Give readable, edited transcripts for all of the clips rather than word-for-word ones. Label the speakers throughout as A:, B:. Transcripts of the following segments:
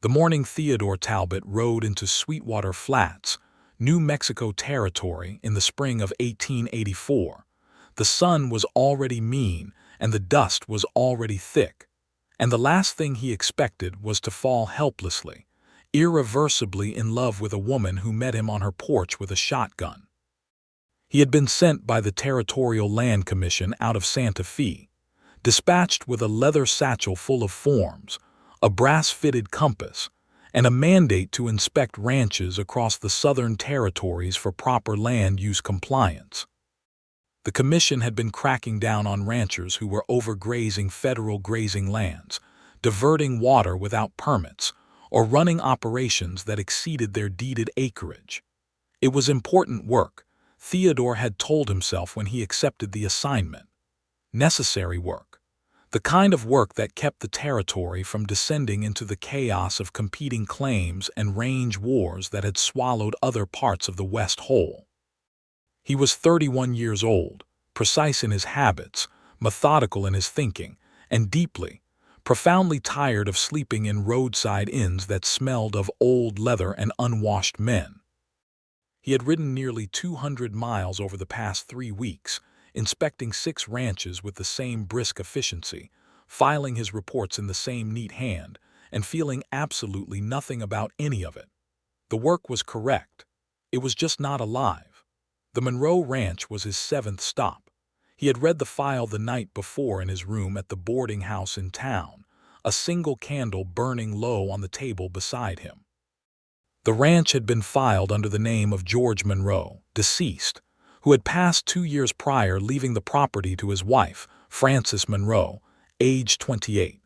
A: The morning Theodore Talbot rode into Sweetwater Flats, New Mexico Territory in the spring of 1884. The sun was already mean and the dust was already thick, and the last thing he expected was to fall helplessly, irreversibly in love with a woman who met him on her porch with a shotgun. He had been sent by the Territorial Land Commission out of Santa Fe, dispatched with a leather satchel full of forms, a brass-fitted compass, and a mandate to inspect ranches across the southern territories for proper land use compliance. The commission had been cracking down on ranchers who were overgrazing federal grazing lands, diverting water without permits, or running operations that exceeded their deeded acreage. It was important work, Theodore had told himself when he accepted the assignment. Necessary work. The kind of work that kept the territory from descending into the chaos of competing claims and range wars that had swallowed other parts of the West whole. He was 31 years old, precise in his habits, methodical in his thinking, and deeply, profoundly tired of sleeping in roadside inns that smelled of old leather and unwashed men. He had ridden nearly 200 miles over the past 3 weeks, inspecting 6 ranches with the same brisk efficiency, filing his reports in the same neat hand, and feeling absolutely nothing about any of it. The work was correct. It was just not alive. The Monroe Ranch was his 7th stop. He had read the file the night before in his room at the boarding house in town, a single candle burning low on the table beside him. The ranch had been filed under the name of George Monroe, deceased, who had passed 2 years prior, leaving the property to his wife, Frances Monroe, age 28.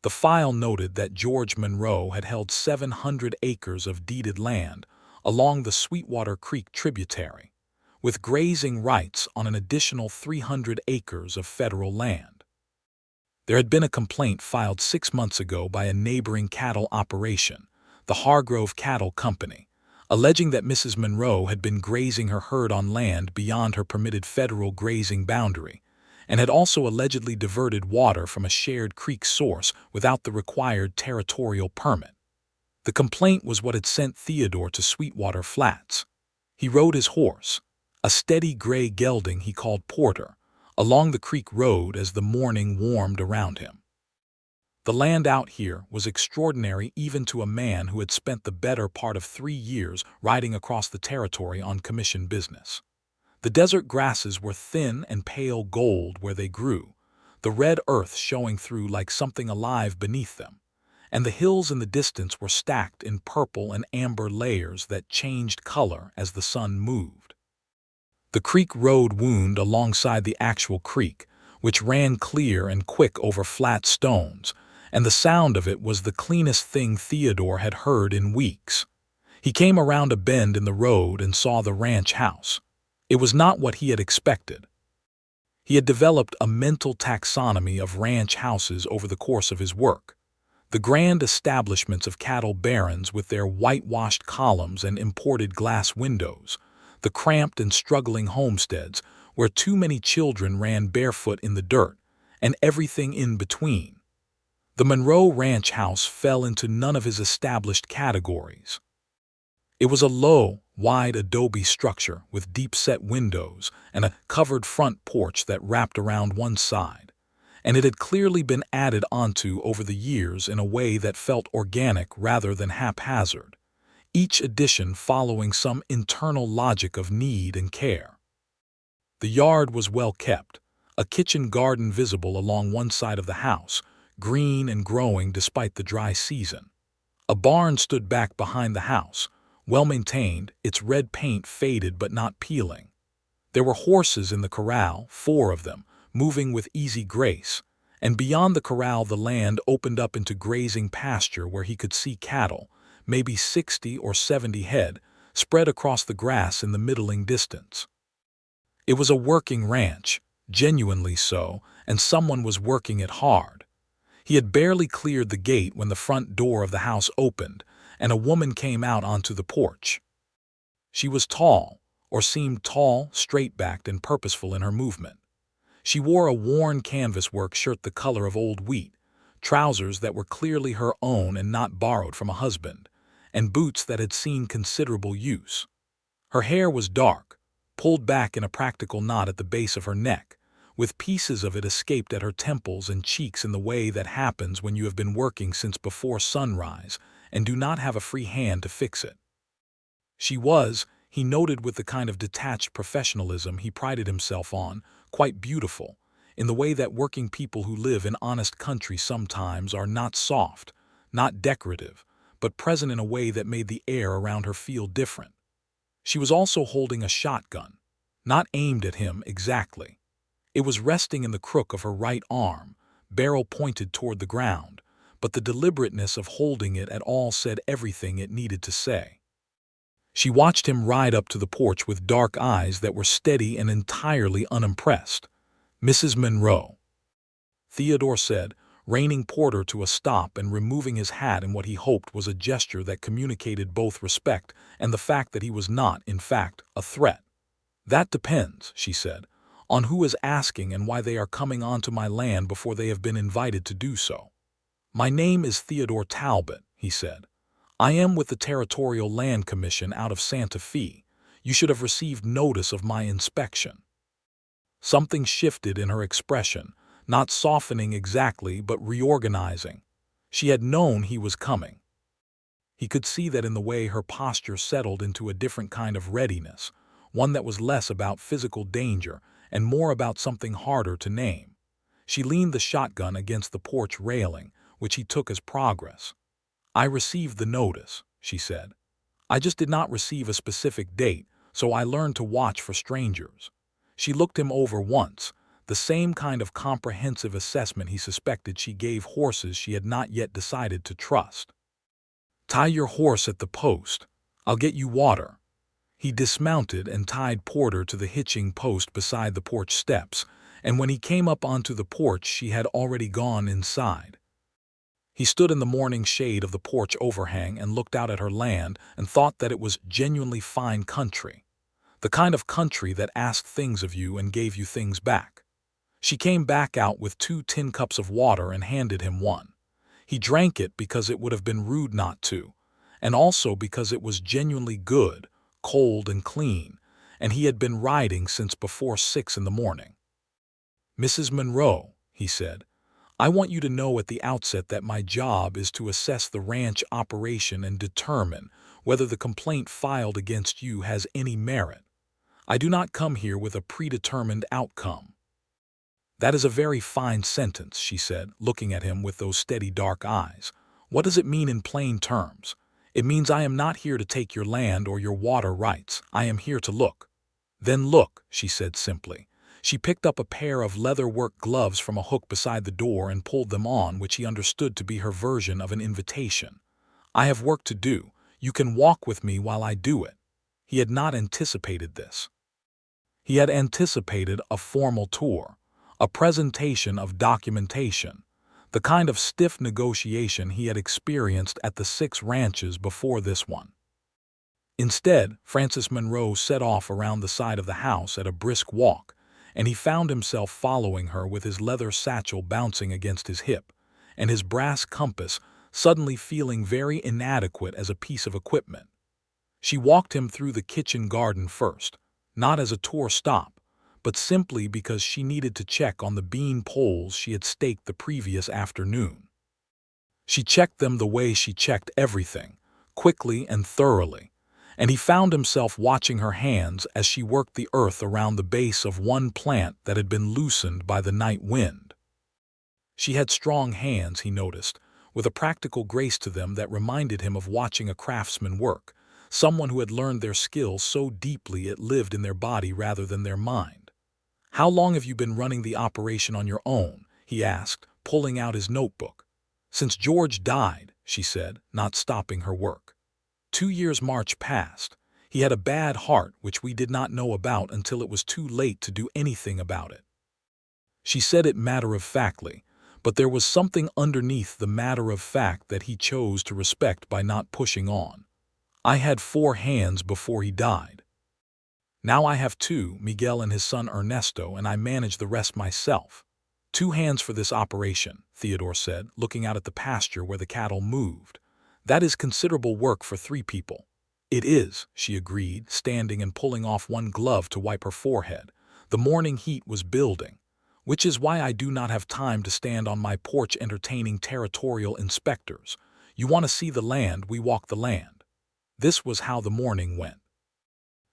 A: The file noted that George Monroe had held 700 acres of deeded land along the Sweetwater Creek tributary, with grazing rights on an additional 300 acres of federal land. There had been a complaint filed 6 months ago by a neighboring cattle operation, the Hargrove Cattle Company, alleging that Mrs. Monroe had been grazing her herd on land beyond her permitted federal grazing boundary, and had also allegedly diverted water from a shared creek source without the required territorial permit. The complaint was what had sent Theodore to Sweetwater Flats. He rode his horse, a steady gray gelding he called Porter, along the creek road as the morning warmed around him. The land out here was extraordinary even to a man who had spent the better part of 3 years riding across the territory on commission business. The desert grasses were thin and pale gold where they grew, the red earth showing through like something alive beneath them, and the hills in the distance were stacked in purple and amber layers that changed color as the sun moved. The creek road wound alongside the actual creek, which ran clear and quick over flat stones, and the sound of it was the cleanest thing Theodore had heard in weeks. He came around a bend in the road and saw the ranch house. It was not what he had expected. He had developed a mental taxonomy of ranch houses over the course of his work. The grand establishments of cattle barons with their whitewashed columns and imported glass windows, the cramped and struggling homesteads where too many children ran barefoot in the dirt, and everything in between. The Monroe Ranch house fell into none of his established categories. It was a low, wide adobe structure with deep-set windows and a covered front porch that wrapped around one side, and it had clearly been added onto over the years in a way that felt organic rather than haphazard, each addition following some internal logic of need and care. The yard was well kept, a kitchen garden visible along one side of the house, green and growing despite the dry season. A barn stood back behind the house, well-maintained, its red paint faded but not peeling. There were horses in the corral, 4 of them, moving with easy grace, and beyond the corral the land opened up into grazing pasture where he could see cattle, maybe 60 or 70 head, spread across the grass in the middling distance. It was a working ranch, genuinely so, and someone was working it hard. He had barely cleared the gate when the front door of the house opened, and a woman came out onto the porch. She was tall, or seemed tall, straight-backed and purposeful in her movement. She wore a worn canvas work shirt the color of old wheat, trousers that were clearly her own and not borrowed from a husband, and boots that had seen considerable use. Her hair was dark, pulled back in a practical knot at the base of her neck, with pieces of it escaped at her temples and cheeks in the way that happens when you have been working since before sunrise and do not have a free hand to fix it. She was, he noted with the kind of detached professionalism he prided himself on, quite beautiful, in the way that working people who live in honest country sometimes are not soft, not decorative, but present in a way that made the air around her feel different. She was also holding a shotgun, not aimed at him exactly. It was resting in the crook of her right arm, barrel pointed toward the ground, but the deliberateness of holding it at all said everything it needed to say. She watched him ride up to the porch with dark eyes that were steady and entirely unimpressed. "Mrs. Monroe," Theodore said, reining Porter to a stop and removing his hat in what he hoped was a gesture that communicated both respect and the fact that he was not, in fact, a threat. "That depends," she said, "on who is asking and why they are coming onto my land before they have been invited to do so." "My name is Theodore Talbot," he said. "I am with the Territorial Land Commission out of Santa Fe. You should have received notice of my inspection." Something shifted in her expression, not softening exactly but reorganizing. She had known he was coming. He could see that in the way her posture settled into a different kind of readiness, one that was less about physical danger and more about something harder to name. She leaned the shotgun against the porch railing, which he took as progress. "I received the notice," she said. "I just did not receive a specific date, so I learned to watch for strangers." She looked him over once, the same kind of comprehensive assessment he suspected she gave horses she had not yet decided to trust. "Tie your horse at the post. I'll get you water." He dismounted and tied Porter to the hitching post beside the porch steps, and when he came up onto the porch she had already gone inside. He stood in the morning shade of the porch overhang and looked out at her land and thought that it was genuinely fine country. The kind of country that asked things of you and gave you things back. She came back out with 2 tin cups of water and handed him one. He drank it because it would have been rude not to, and also because it was genuinely good, cold and clean, and he had been riding since before 6 in the morning. "Mrs. Monroe," he said, "I want you to know at the outset that my job is to assess the ranch operation and determine whether the complaint filed against you has any merit. I do not come here with a predetermined outcome." "That is a very fine sentence," she said, looking at him with those steady dark eyes. "What does it mean in plain terms?" "It means I am not here to take your land or your water rights. I am here to look." "Then look," she said simply. She picked up a pair of leather-work gloves from a hook beside the door and pulled them on, which he understood to be her version of an invitation. "I have work to do. You can walk with me while I do it." He had not anticipated this. He had anticipated a formal tour, a presentation of documentation, the kind of stiff negotiation he had experienced at the 6 ranches before this one. Instead, Frances Monroe set off around the side of the house at a brisk walk, and he found himself following her with his leather satchel bouncing against his hip, and his brass compass suddenly feeling very inadequate as a piece of equipment. She walked him through the kitchen garden first, not as a tour stop, but simply because she needed to check on the bean poles she had staked the previous afternoon. She checked them the way she checked everything, quickly and thoroughly, and he found himself watching her hands as she worked the earth around the base of one plant that had been loosened by the night wind. She had strong hands, he noticed, with a practical grace to them that reminded him of watching a craftsman work, someone who had learned their skills so deeply it lived in their body rather than their mind. "How long have you been running the operation on your own?" he asked, pulling out his notebook. "Since George died," she said, not stopping her work. 2 years March past. He had a bad heart which we did not know about until it was too late to do anything about it." She said it matter-of-factly, but there was something underneath the matter-of-fact that he chose to respect by not pushing on. "I had 4 hands before he died. Now I have 2, Miguel and his son Ernesto, and I manage the rest myself." 2 hands for this operation, Theodore said, looking out at the pasture where the cattle moved. That is considerable work for 3 people. It is, she agreed, standing and pulling off one glove to wipe her forehead. The morning heat was building, which is why I do not have time to stand on my porch entertaining territorial inspectors. You want to see the land, we walk the land. This was how the morning went.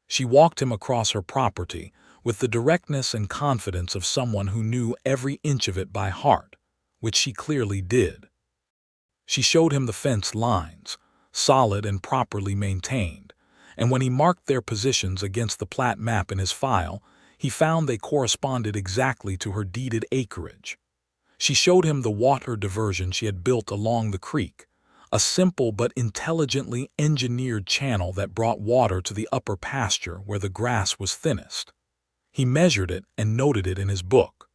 A: She walked him across her property with the directness and confidence of someone who knew every inch of it by heart, which she clearly did. She showed him the fence lines, solid and properly maintained, and when he marked their positions against the plat map in his file, he found they corresponded exactly to her deeded acreage. She showed him the water diversion she had built along the creek, a simple but intelligently engineered channel that brought water to the upper pasture where the grass was thinnest. He measured it and noted it in his book.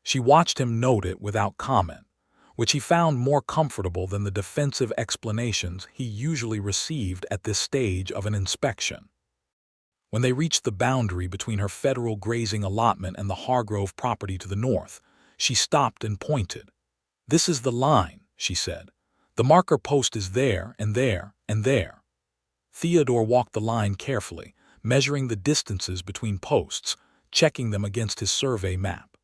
A: She watched him note it without comment, which he found more comfortable than the defensive explanations he usually received at this stage of an inspection. When they reached the boundary between her federal grazing allotment and the Hargrove property to the north, she stopped and pointed. "This is the line," she said. "The marker post is there and there and there." Theodore walked the line carefully, measuring the distances between posts, checking them against his survey map.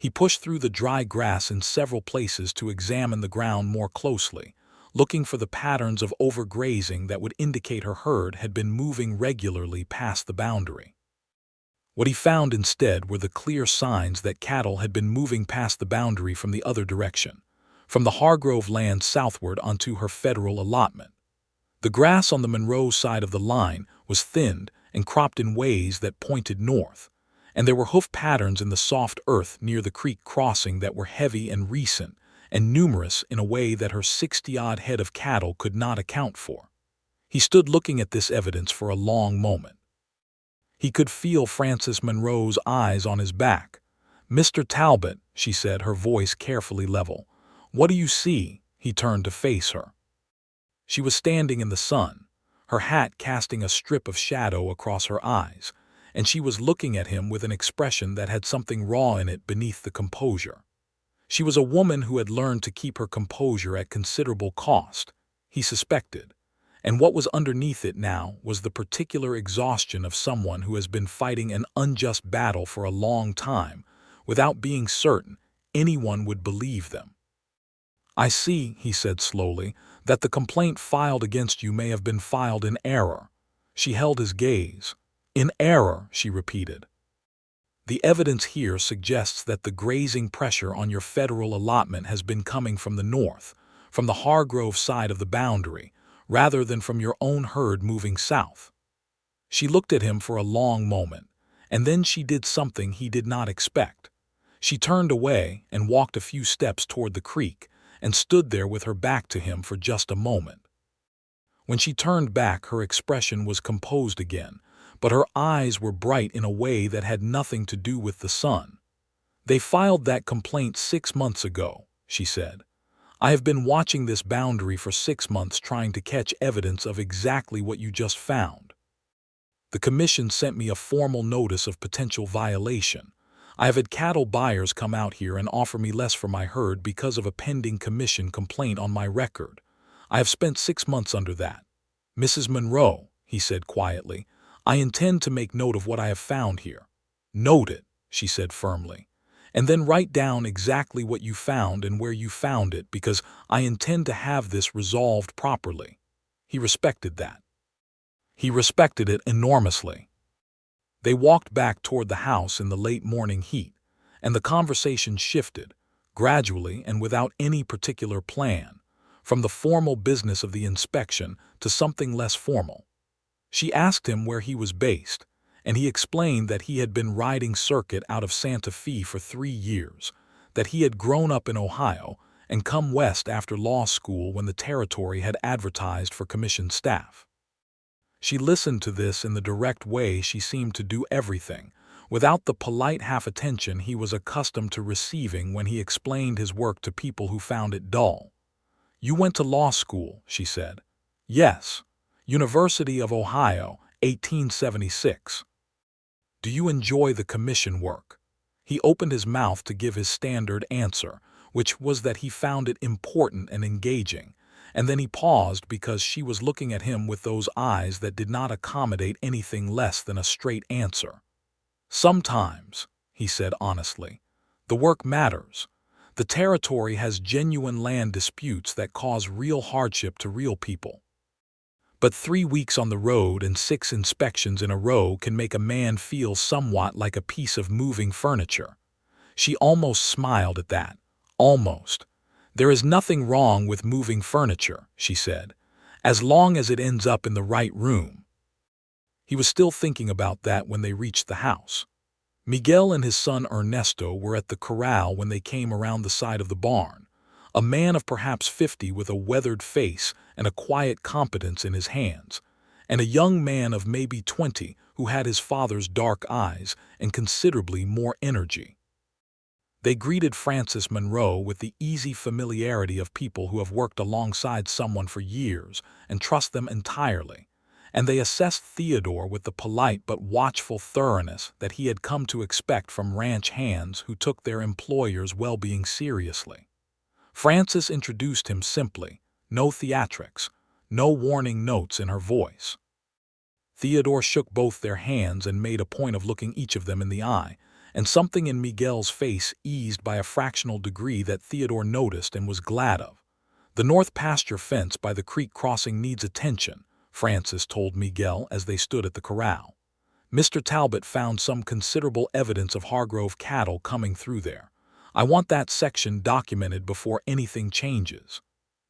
A: He pushed through the dry grass in several places to examine the ground more closely, looking for the patterns of overgrazing that would indicate her herd had been moving regularly past the boundary. What he found instead were the clear signs that cattle had been moving past the boundary from the other direction, from the Hargrove land southward onto her federal allotment. The grass on the Monroe side of the line was thinned and cropped in ways that pointed north, and there were hoof patterns in the soft earth near the creek crossing that were heavy and recent, and numerous in a way that her 60-odd head of cattle could not account for. He stood looking at this evidence for a long moment. He could feel Frances Monroe's eyes on his back. "Mr. Talbot," she said, her voice carefully level. "What do you see?" He turned to face her. She was standing in the sun, her hat casting a strip of shadow across her eyes, and she was looking at him with an expression that had something raw in it beneath the composure. She was a woman who had learned to keep her composure at considerable cost, he suspected, and what was underneath it now was the particular exhaustion of someone who has been fighting an unjust battle for a long time, without being certain anyone would believe them. "I see," he said slowly, "that the complaint filed against you may have been filed in error." She held his gaze. "In error," she repeated. "The evidence here suggests that the grazing pressure on your federal allotment has been coming from the north, from the Hargrove side of the boundary, rather than from your own herd moving south." She looked at him for a long moment, and then she did something he did not expect. She turned away and walked a few steps toward the creek, and stood there with her back to him for just a moment. When she turned back, her expression was composed again, but her eyes were bright in a way that had nothing to do with the sun. "They filed that complaint 6 months ago," she said. "I have been watching this boundary for 6 months trying to catch evidence of exactly what you just found. The commission sent me a formal notice of potential violation. I have had cattle buyers come out here and offer me less for my herd because of a pending commission complaint on my record. I have spent 6 months under that. Mrs. Monroe," he said quietly, "I intend to make note of what I have found here." "Note it," she said firmly, "and then write down exactly what you found and where you found it, because I intend to have this resolved properly." He respected that. He respected it enormously. They walked back toward the house in the late morning heat, and the conversation shifted, gradually and without any particular plan, from the formal business of the inspection to something less formal. She asked him where he was based, and he explained that he had been riding circuit out of Santa Fe for 3 years, that he had grown up in Ohio and come west after law school when the Territory had advertised for commissioned staff. She listened to this in the direct way she seemed to do everything, without the polite half-attention he was accustomed to receiving when he explained his work to people who found it dull. "You went to law school," she said. "Yes. University of Ohio, 1876. "Do you enjoy the commission work?" He opened his mouth to give his standard answer, which was that he found it important and engaging, and then he paused because she was looking at him with those eyes that did not accommodate anything less than a straight answer. "Sometimes," he said honestly, "the work matters. The territory has genuine land disputes that cause real hardship to real people. But 3 weeks on the road and 6 inspections in a row can make a man feel somewhat like a piece of moving furniture." She almost smiled at that. Almost. "There is nothing wrong with moving furniture," she said, "as long as it ends up in the right room." He was still thinking about that when they reached the house. Miguel and his son Ernesto were at the corral when they came around the side of the barn, a man of perhaps 50 with a weathered face and a quiet competence in his hands, and a young man of maybe 20 who had his father's dark eyes and considerably more energy. They greeted Frances Monroe with the easy familiarity of people who have worked alongside someone for years and trust them entirely, and they assessed Theodore with the polite but watchful thoroughness that he had come to expect from ranch hands who took their employer's well-being seriously. Frances introduced him simply, no theatrics, no warning notes in her voice. Theodore shook both their hands and made a point of looking each of them in the eye, and something in Miguel's face eased by a fractional degree that Theodore noticed and was glad of. "The north pasture fence by the creek crossing needs attention," Frances told Miguel as they stood at the corral. "Mr. Talbot found some considerable evidence of Hargrove cattle coming through there. I want that section documented before anything changes."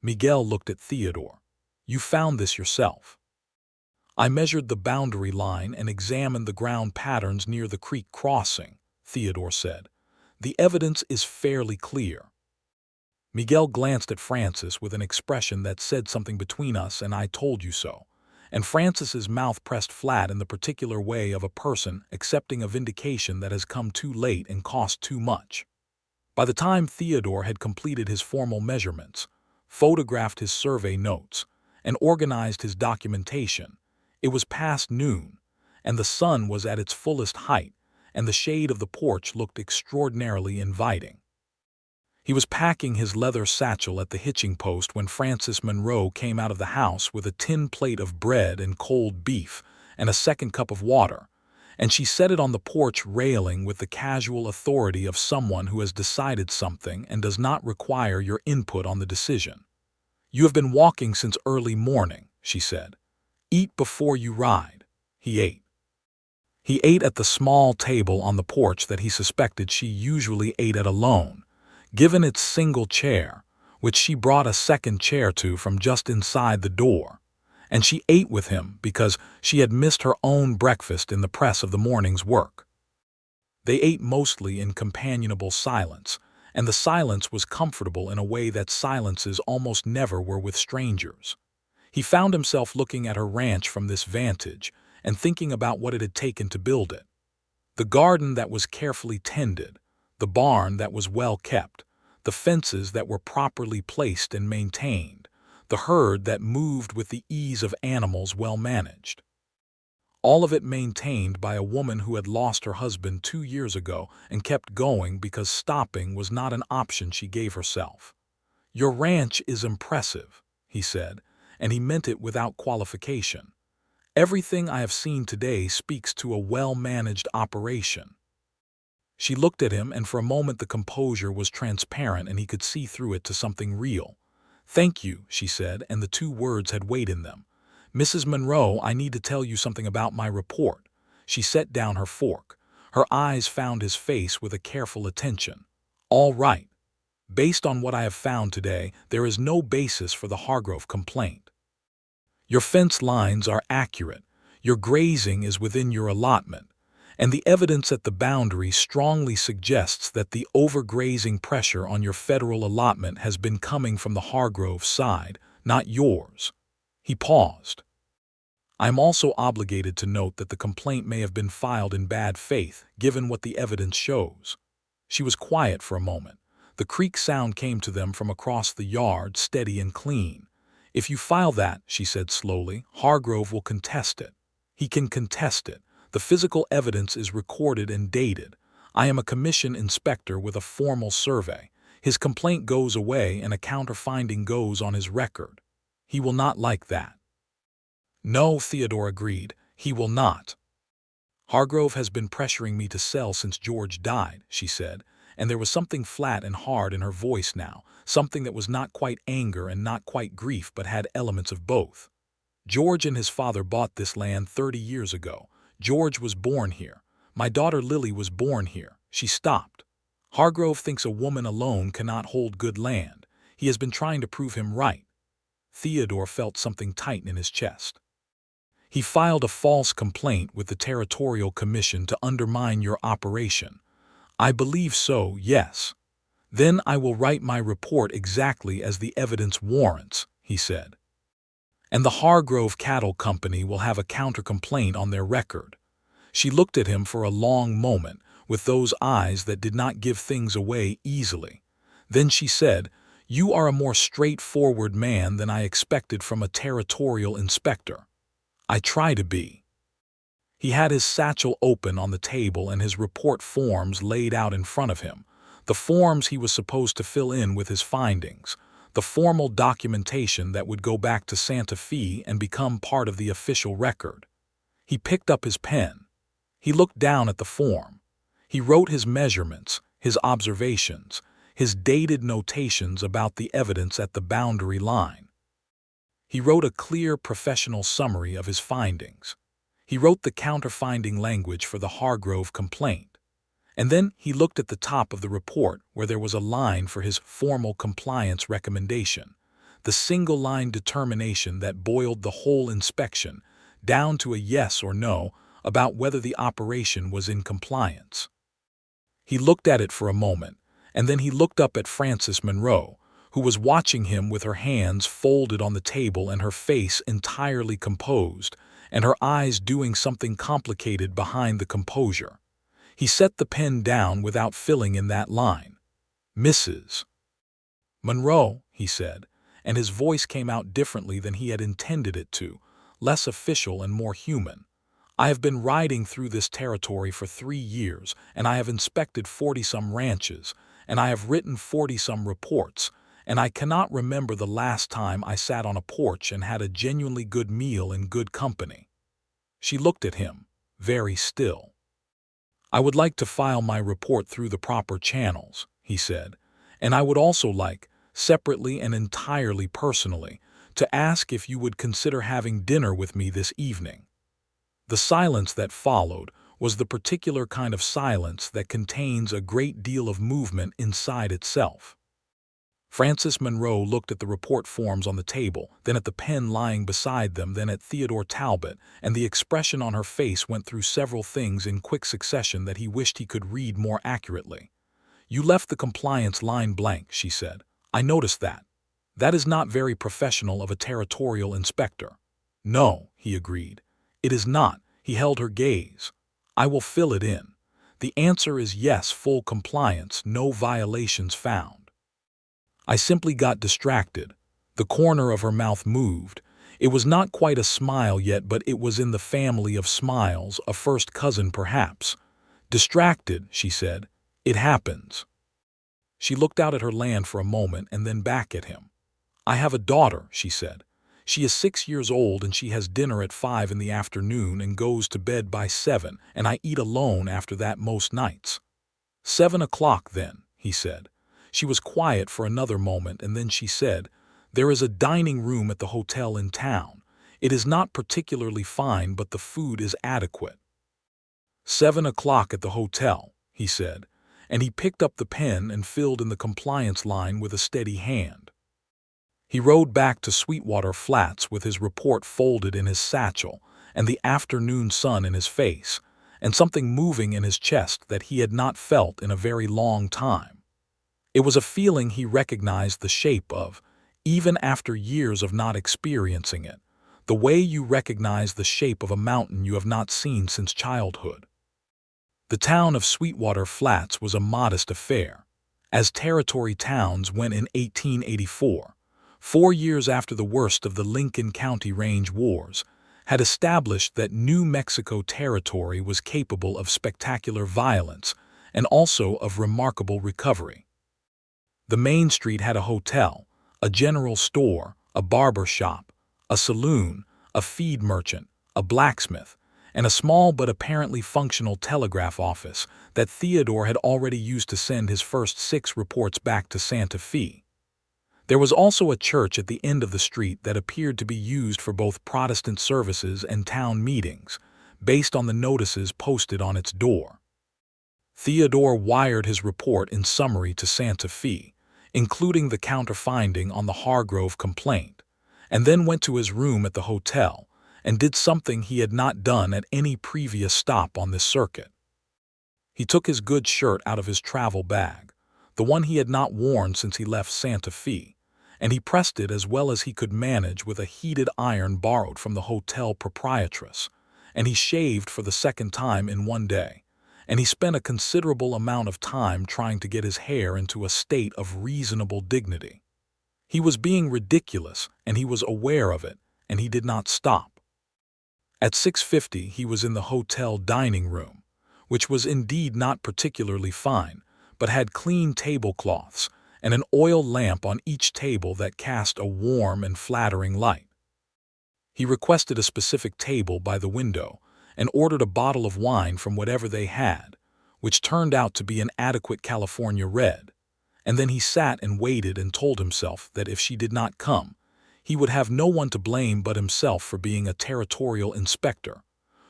A: Miguel looked at Theodore. "You found this yourself?" "I measured the boundary line and examined the ground patterns near the creek crossing," Theodore said. "The evidence is fairly clear." Miguel glanced at Frances with an expression that said something between us and I told you so, and Frances's mouth pressed flat in the particular way of a person accepting a vindication that has come too late and cost too much. By the time Theodore had completed his formal measurements, photographed his survey notes, and organized his documentation, it was past noon, and the sun was at its fullest height, and the shade of the porch looked extraordinarily inviting. He was packing his leather satchel at the hitching post when Frances Monroe came out of the house with a tin plate of bread and cold beef and a second cup of water, and she set it on the porch railing with the casual authority of someone who has decided something and does not require your input on the decision. "You have been walking since early morning," she said. "Eat before you ride." He ate. He ate at the small table on the porch that he suspected she usually ate at alone, given its single chair, which she brought a second chair to from just inside the door, and she ate with him because she had missed her own breakfast in the press of the morning's work. They ate mostly in companionable silence, and the silence was comfortable in a way that silences almost never were with strangers. He found himself looking at her ranch from this vantage and thinking about what it had taken to build it. The garden that was carefully tended, the barn that was well kept, the fences that were properly placed and maintained, the herd that moved with the ease of animals well managed. All of it maintained by a woman who had lost her husband 2 years ago and kept going because stopping was not an option she gave herself. "Your ranch is impressive," he said, and he meant it without qualification. "Everything I have seen today speaks to a well-managed operation." She looked at him, and for a moment the composure was transparent and he could see through it to something real. "Thank you," she said, and the 2 words had weight in them. "Mrs. Monroe, I need to tell you something about my report." She set down her fork. Her eyes found his face with a careful attention. "All right. Based on what I have found today, there is no basis for the Hargrove complaint. Your fence lines are accurate, your grazing is within your allotment, and the evidence at the boundary strongly suggests that the overgrazing pressure on your federal allotment has been coming from the Hargrove side, not yours." He paused. "I am also obligated to note that the complaint may have been filed in bad faith, given what the evidence shows." She was quiet for a moment. The creek sound came to them from across the yard, steady and clean. "If you file that," she said slowly, "Hargrove will contest it. He can contest it. The physical evidence is recorded and dated. I am a commission inspector with a formal survey. His complaint goes away and a counterfinding goes on his record. He will not like that." "No," Theodore agreed, "he will not." "Hargrove has been pressuring me to sell since George died," she said, and there was something flat and hard in her voice now, something that was not quite anger and not quite grief but had elements of both. "George and his father bought this land 30 years ago. George was born here. My daughter Lily was born here." She stopped. "Hargrove thinks a woman alone cannot hold good land. He has been trying to prove him right." Theodore felt something tighten in his chest. "He filed a false complaint with the Territorial Commission to undermine your operation." "I believe so, yes." "Then I will write my report exactly as the evidence warrants," he said. "And the Hargrove Cattle Company will have a counter-complaint on their record." She looked at him for a long moment, with those eyes that did not give things away easily. Then she said, "You are a more straightforward man than I expected from a territorial inspector." "I try to be." He had his satchel open on the table and his report forms laid out in front of him, the forms he was supposed to fill in with his findings, the formal documentation that would go back to Santa Fe and become part of the official record. He picked up his pen. He looked down at the form. He wrote his measurements, his observations, his dated notations about the evidence at the boundary line. He wrote a clear professional summary of his findings. He wrote the counterfinding language for the Hargrove complaint. And then he looked at the top of the report where there was a line for his formal compliance recommendation, the single-line determination that boiled the whole inspection down to a yes or no about whether the operation was in compliance. He looked at it for a moment, and then he looked up at Frances Monroe, who was watching him with her hands folded on the table and her face entirely composed, and her eyes doing something complicated behind the composure. He set the pen down without filling in that line. "Mrs. Monroe," he said, and his voice came out differently than he had intended it to, less official and more human. "I have been riding through this territory for 3 years, and I have inspected 40-some ranches, and I have written 40-some reports, and I cannot remember the last time I sat on a porch and had a genuinely good meal in good company." She looked at him, very still. "I would like to file my report through the proper channels," he said, "and I would also like, separately and entirely personally, to ask if you would consider having dinner with me this evening." The silence that followed was the particular kind of silence that contains a great deal of movement inside itself. Frances Monroe looked at the report forms on the table, then at the pen lying beside them, then at Theodore Talbot, and the expression on her face went through several things in quick succession that he wished he could read more accurately. "You left the compliance line blank," she said. "I noticed that. That is not very professional of a territorial inspector." "No," he agreed. "It is not." He held her gaze. "I will fill it in. The answer is yes, full compliance, no violations found." I simply got distracted. The corner of her mouth moved. It was not quite a smile yet, but it was in the family of smiles, a first cousin perhaps. "Distracted," she said. "It happens." She looked out at her land for a moment and then back at him. "I have a daughter," she said. "She is 6 years old and she has dinner at 5 in the afternoon and goes to bed by 7, and I eat alone after that most nights." "7 o'clock then," he said. She was quiet for another moment and then she said, "There is a dining room at the hotel in town. It is not particularly fine, but the food is adequate." 7 o'clock at the hotel, he said, and he picked up the pen and filled in the compliance line with a steady hand. He rode back to Sweetwater Flats with his report folded in his satchel and the afternoon sun in his face, and something moving in his chest that he had not felt in a very long time. It was a feeling he recognized the shape of, even after years of not experiencing it, the way you recognize the shape of a mountain you have not seen since childhood. The town of Sweetwater Flats was a modest affair, as territory towns went in 1884, 4 years after the worst of the Lincoln County Range Wars, had established that New Mexico Territory was capable of spectacular violence and also of remarkable recovery. The main street had a hotel, a general store, a barber shop, a saloon, a feed merchant, a blacksmith, and a small but apparently functional telegraph office that Theodore had already used to send his first 6 reports back to Santa Fe. There was also a church at the end of the street that appeared to be used for both Protestant services and town meetings, based on the notices posted on its door. Theodore wired his report in summary to Santa Fe, including the counterfinding on the Hargrove complaint, and then went to his room at the hotel and did something he had not done at any previous stop on this circuit. He took his good shirt out of his travel bag, the one he had not worn since he left Santa Fe, and he pressed it as well as he could manage with a heated iron borrowed from the hotel proprietress, and he shaved for the second time in one day, and he spent a considerable amount of time trying to get his hair into a state of reasonable dignity. He was being ridiculous, and he was aware of it, and he did not stop. At 6:50 he was in the hotel dining room, which was indeed not particularly fine, but had clean tablecloths and an oil lamp on each table that cast a warm and flattering light. He requested a specific table by the window and ordered a bottle of wine from whatever they had, which turned out to be an adequate California red, and then he sat and waited and told himself that if she did not come, he would have no one to blame but himself for being a territorial inspector,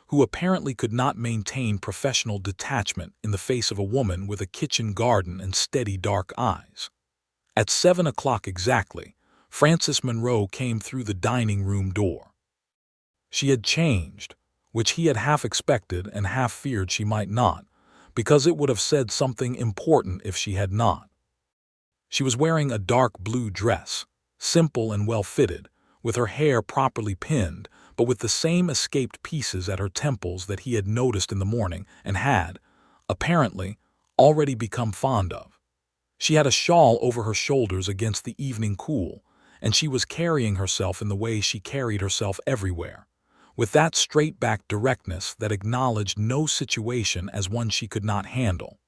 A: who apparently could not maintain professional detachment in the face of a woman with a kitchen garden and steady dark eyes. At 7 o'clock exactly, Frances Monroe came through the dining room door. She had changed, which he had half expected and half feared she might not, because it would have said something important if she had not. She was wearing a dark blue dress, simple and well-fitted, with her hair properly pinned, but with the same escaped pieces at her temples that he had noticed in the morning and had, apparently, already become fond of. She had a shawl over her shoulders against the evening cool, and she was carrying herself in the way she carried herself everywhere, with that straight-back directness that acknowledged no situation as one she could not handle.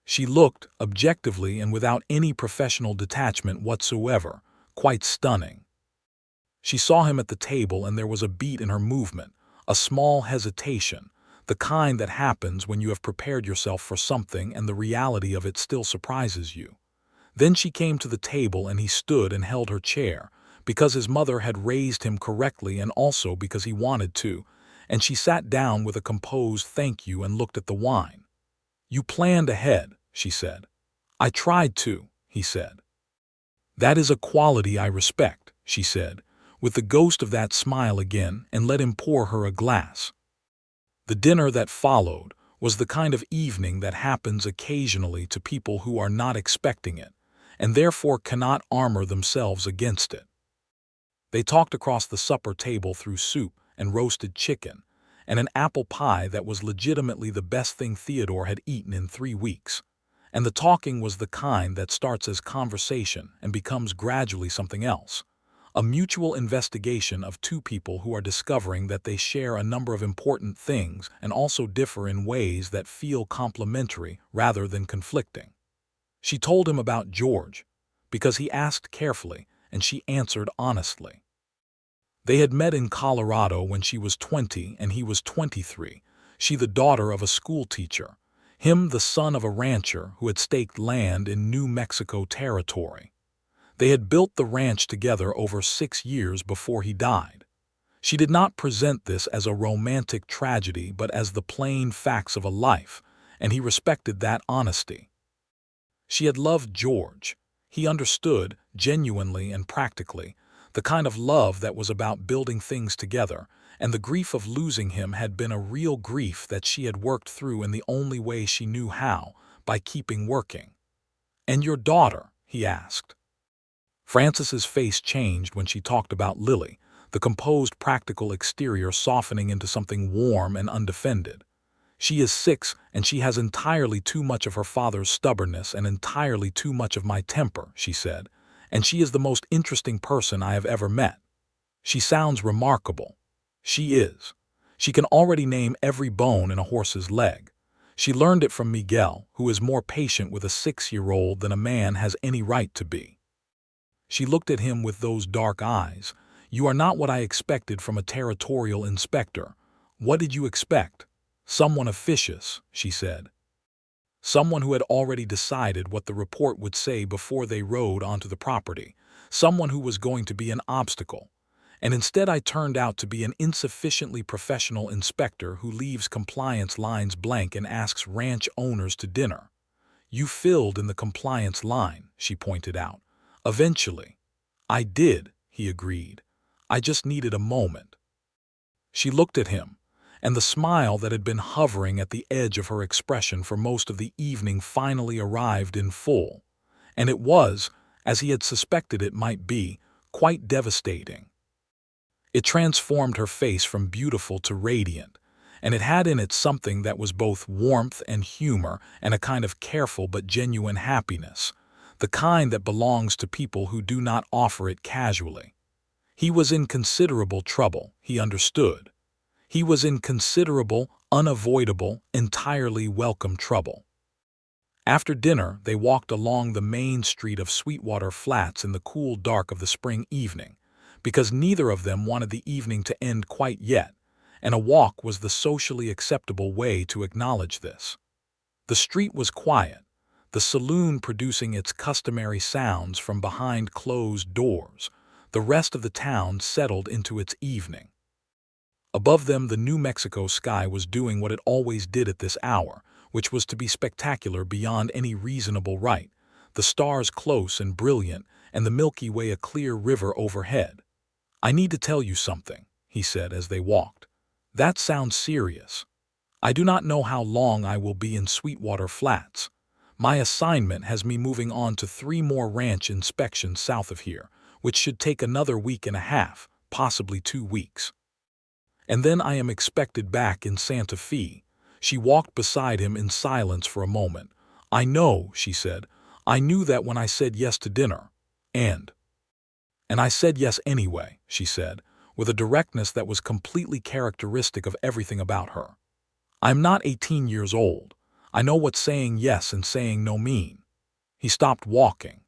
A: She looked, objectively and without any professional detachment whatsoever, quite stunning. She saw him at the table and there was a beat in her movement, a small hesitation, the kind that happens when you have prepared yourself for something and the reality of it still surprises you. Then she came to the table and he stood and held her chair, because his mother had raised him correctly and also because he wanted to, and she sat down with a composed thank you and looked at the wine. "You planned ahead," she said. "I tried to," he said. "That is a quality I respect," she said, with the ghost of that smile again, and let him pour her a glass. The dinner that followed was the kind of evening that happens occasionally to people who are not expecting it, and therefore cannot armor themselves against it. They talked across the supper table through soup and roasted chicken, and an apple pie that was legitimately the best thing Theodore had eaten in 3 weeks. And the talking was the kind that starts as conversation and becomes gradually something else. A mutual investigation of two people who are discovering that they share a number of important things and also differ in ways that feel complementary rather than conflicting. She told him about George, because he asked carefully and she answered honestly. They had met in Colorado when she was 20 and he was 23, she the daughter of a school teacher, him the son of a rancher who had staked land in New Mexico Territory. They had built the ranch together over 6 years before he died. She did not present this as a romantic tragedy but as the plain facts of a life, and he respected that honesty. She had loved George. He understood, genuinely and practically, the kind of love that was about building things together, and the grief of losing him had been a real grief that she had worked through in the only way she knew how, by keeping working. "And your daughter?" he asked. Frances's face changed when she talked about Lily, the composed practical exterior softening into something warm and undefended. "She is 6, and she has entirely too much of her father's stubbornness and entirely too much of my temper," she said, "and she is the most interesting person I have ever met. She sounds remarkable. She is. She can already name every bone in a horse's leg. She learned it from Miguel, who is more patient with a 6-year-old than a man has any right to be. She looked at him with those dark eyes. You are not what I expected from a territorial inspector. What did you expect? Someone officious, she said. Someone who had already decided what the report would say before they rode onto the property. Someone who was going to be an obstacle. And instead I turned out to be an insufficiently professional inspector who leaves compliance lines blank and asks ranch owners to dinner. You filled in the compliance line, she pointed out. Eventually. I did, he agreed. I just needed a moment. She looked at him, and the smile that had been hovering at the edge of her expression for most of the evening finally arrived in full. And it was, as he had suspected it might be, quite devastating. It transformed her face from beautiful to radiant, and it had in it something that was both warmth and humor and a kind of careful but genuine happiness, the kind that belongs to people who do not offer it casually. He was in considerable trouble, he understood. He was in considerable, unavoidable, entirely welcome trouble. After dinner, they walked along the main street of Sweetwater Flats in the cool dark of the spring evening, because neither of them wanted the evening to end quite yet, and a walk was the socially acceptable way to acknowledge this. The street was quiet, the saloon producing its customary sounds from behind closed doors, the rest of the town settled into its evening. Above them, the New Mexico sky was doing what it always did at this hour, which was to be spectacular beyond any reasonable right, the stars close and brilliant, and the Milky Way a clear river overhead. I need to tell you something, he said as they walked. That sounds serious. I do not know how long I will be in Sweetwater Flats. My assignment has me moving on to 3 more ranch inspections south of here, which should take another week and a half, possibly 2 weeks. And then I am expected back in Santa Fe. She walked beside him in silence for a moment. I know, she said. I knew that when I said yes to dinner. And I said yes anyway, she said, with a directness that was completely characteristic of everything about her. I'm not 18 years old. I know what saying yes and saying no mean. He stopped walking.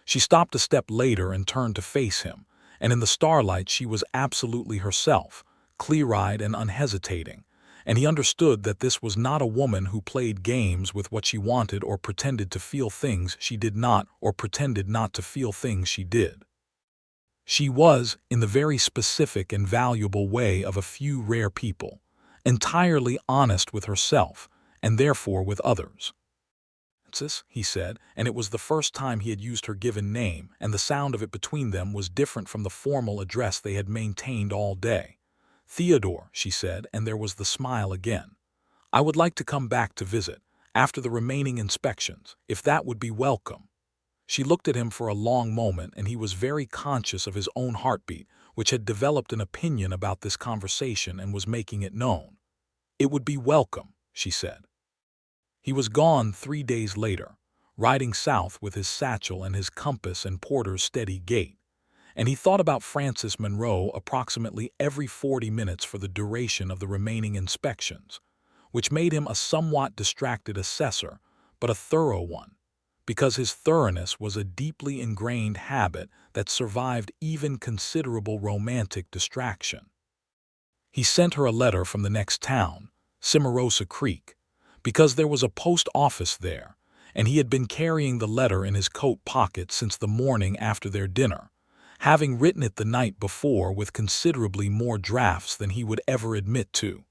A: She stopped a step later and turned to face him, and in the starlight she was absolutely herself, clear-eyed and unhesitating, and he understood that this was not a woman who played games with what she wanted or pretended to feel things she did not or pretended not to feel things she did. She was, in the very specific and valuable way of a few rare people, entirely honest with herself, and therefore with others. Frances, he said, and it was the first time he had used her given name, and the sound of it between them was different from the formal address they had maintained all day. Theodore, she said, and there was the smile again. I would like to come back to visit, after the remaining inspections, if that would be welcome. She looked at him for a long moment, and he was very conscious of his own heartbeat, which had developed an opinion about this conversation and was making it known. It would be welcome, she said. He was gone 3 days later, riding south with his satchel and his compass and Porter's steady gait, and he thought about Frances Monroe approximately every 40 minutes for the duration of the remaining inspections, which made him a somewhat distracted assessor, but a thorough one, because his thoroughness was a deeply ingrained habit that survived even considerable romantic distraction. He sent her a letter from the next town, Cimarosa Creek, because there was a post office there, and he had been carrying the letter in his coat pocket since the morning after their dinner, having written it the night before with considerably more drafts than he would ever admit to.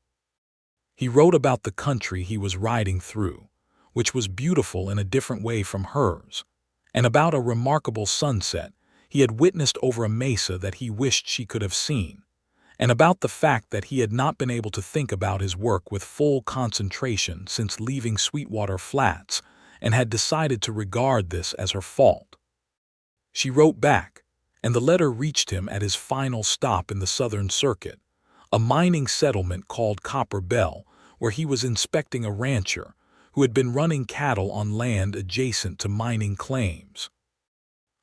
A: He wrote about the country he was riding through, which was beautiful in a different way from hers, and about a remarkable sunset he had witnessed over a mesa that he wished she could have seen, and about the fact that he had not been able to think about his work with full concentration since leaving Sweetwater Flats and had decided to regard this as her fault. She wrote back, and the letter reached him at his final stop in the Southern Circuit, a mining settlement called Copper Bell, where he was inspecting a rancher who had been running cattle on land adjacent to mining claims.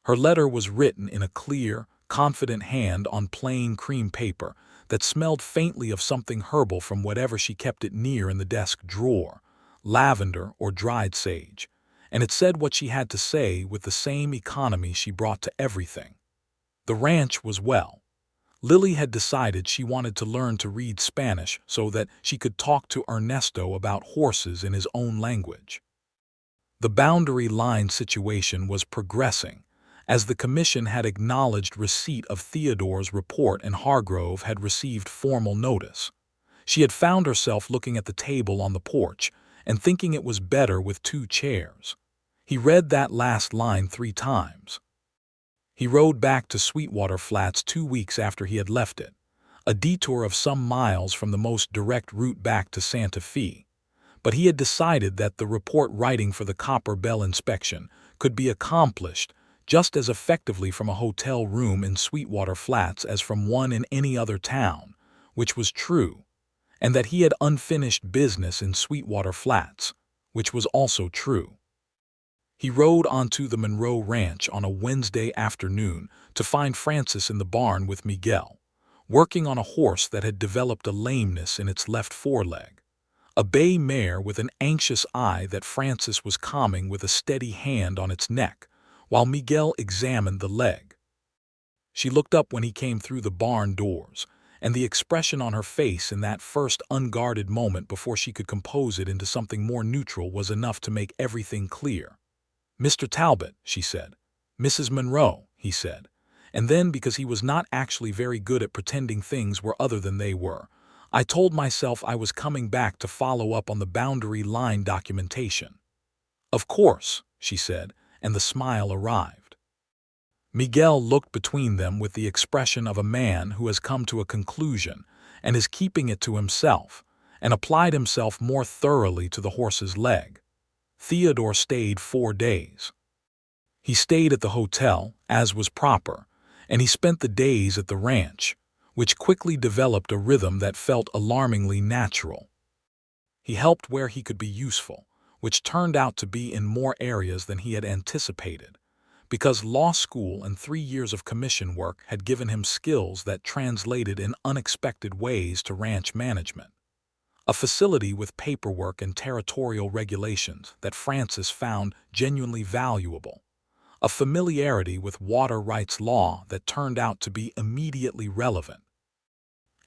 A: Her letter was written in a clear, confident hand on plain cream paper that smelled faintly of something herbal from whatever she kept it near in the desk drawer, lavender, or dried sage, and it said what she had to say with the same economy she brought to everything. The ranch was well. Lily had decided she wanted to learn to read Spanish so that she could talk to Ernesto about horses in his own language. The boundary line situation was progressing, as the commission had acknowledged receipt of Theodore's report and Hargrove had received formal notice. She had found herself looking at the table on the porch and thinking it was better with 2 chairs. He read that last line 3 times. He rode back to Sweetwater Flats 2 weeks after he had left it, a detour of some miles from the most direct route back to Santa Fe. But he had decided that the report writing for the Copper Bell inspection could be accomplished just as effectively from a hotel room in Sweetwater Flats as from one in any other town, which was true, and that he had unfinished business in Sweetwater Flats, which was also true. He rode onto the Monroe Ranch on a Wednesday afternoon to find Frances in the barn with Miguel, working on a horse that had developed a lameness in its left foreleg, a bay mare with an anxious eye that Frances was calming with a steady hand on its neck, while Miguel examined the leg. She looked up when he came through the barn doors, and the expression on her face in that first unguarded moment before she could compose it into something more neutral was enough to make everything clear. "Mr. Talbot," she said. "Mrs. Monroe," he said. And then, because he was not actually very good at pretending things were other than they were, I told myself I was coming back to follow up on the boundary line documentation. "Of course," she said, and the smile arrived. Miguel looked between them with the expression of a man who has come to a conclusion and is keeping it to himself, and applied himself more thoroughly to the horse's leg. Theodore stayed 4 days. He stayed at the hotel, as was proper, and he spent the days at the ranch, which quickly developed a rhythm that felt alarmingly natural. He helped where he could be useful, which turned out to be in more areas than he had anticipated, because law school and 3 years of commission work had given him skills that translated in unexpected ways to ranch management. A facility with paperwork and territorial regulations that Frances found genuinely valuable. A familiarity with water rights law that turned out to be immediately relevant.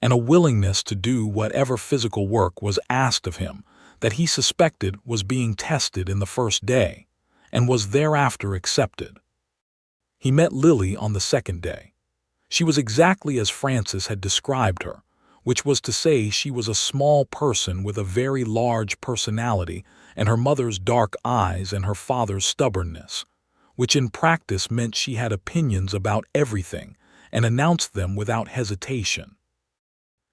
A: And a willingness to do whatever physical work was asked of him that he suspected was being tested in the first day, and was thereafter accepted. He met Lily on the 2nd day. She was exactly as Frances had described her, which was to say she was a small person with a very large personality and her mother's dark eyes and her father's stubbornness, which in practice meant she had opinions about everything and announced them without hesitation.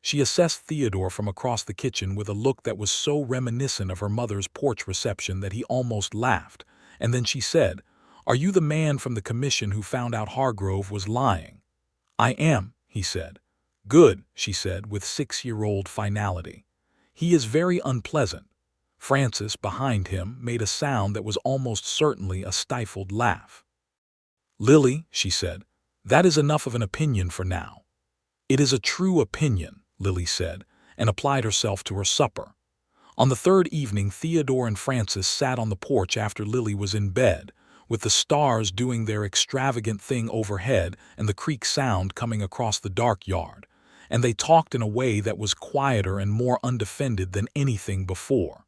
A: She assessed Theodore from across the kitchen with a look that was so reminiscent of her mother's porch reception that he almost laughed, and then she said, "Are you the man from the commission who found out Hargrove was lying?" "I am," he said. "Good," she said with 6-year-old finality. "He is very unpleasant." Frances, behind him, made a sound that was almost certainly a stifled laugh. "Lily," she said, "that is enough of an opinion for now." "It is a true opinion," Lily said, and applied herself to her supper. On the 3rd evening, Theodore and Frances sat on the porch after Lily was in bed, with the stars doing their extravagant thing overhead and the creek sound coming across the dark yard, and they talked in a way that was quieter and more undefended than anything before.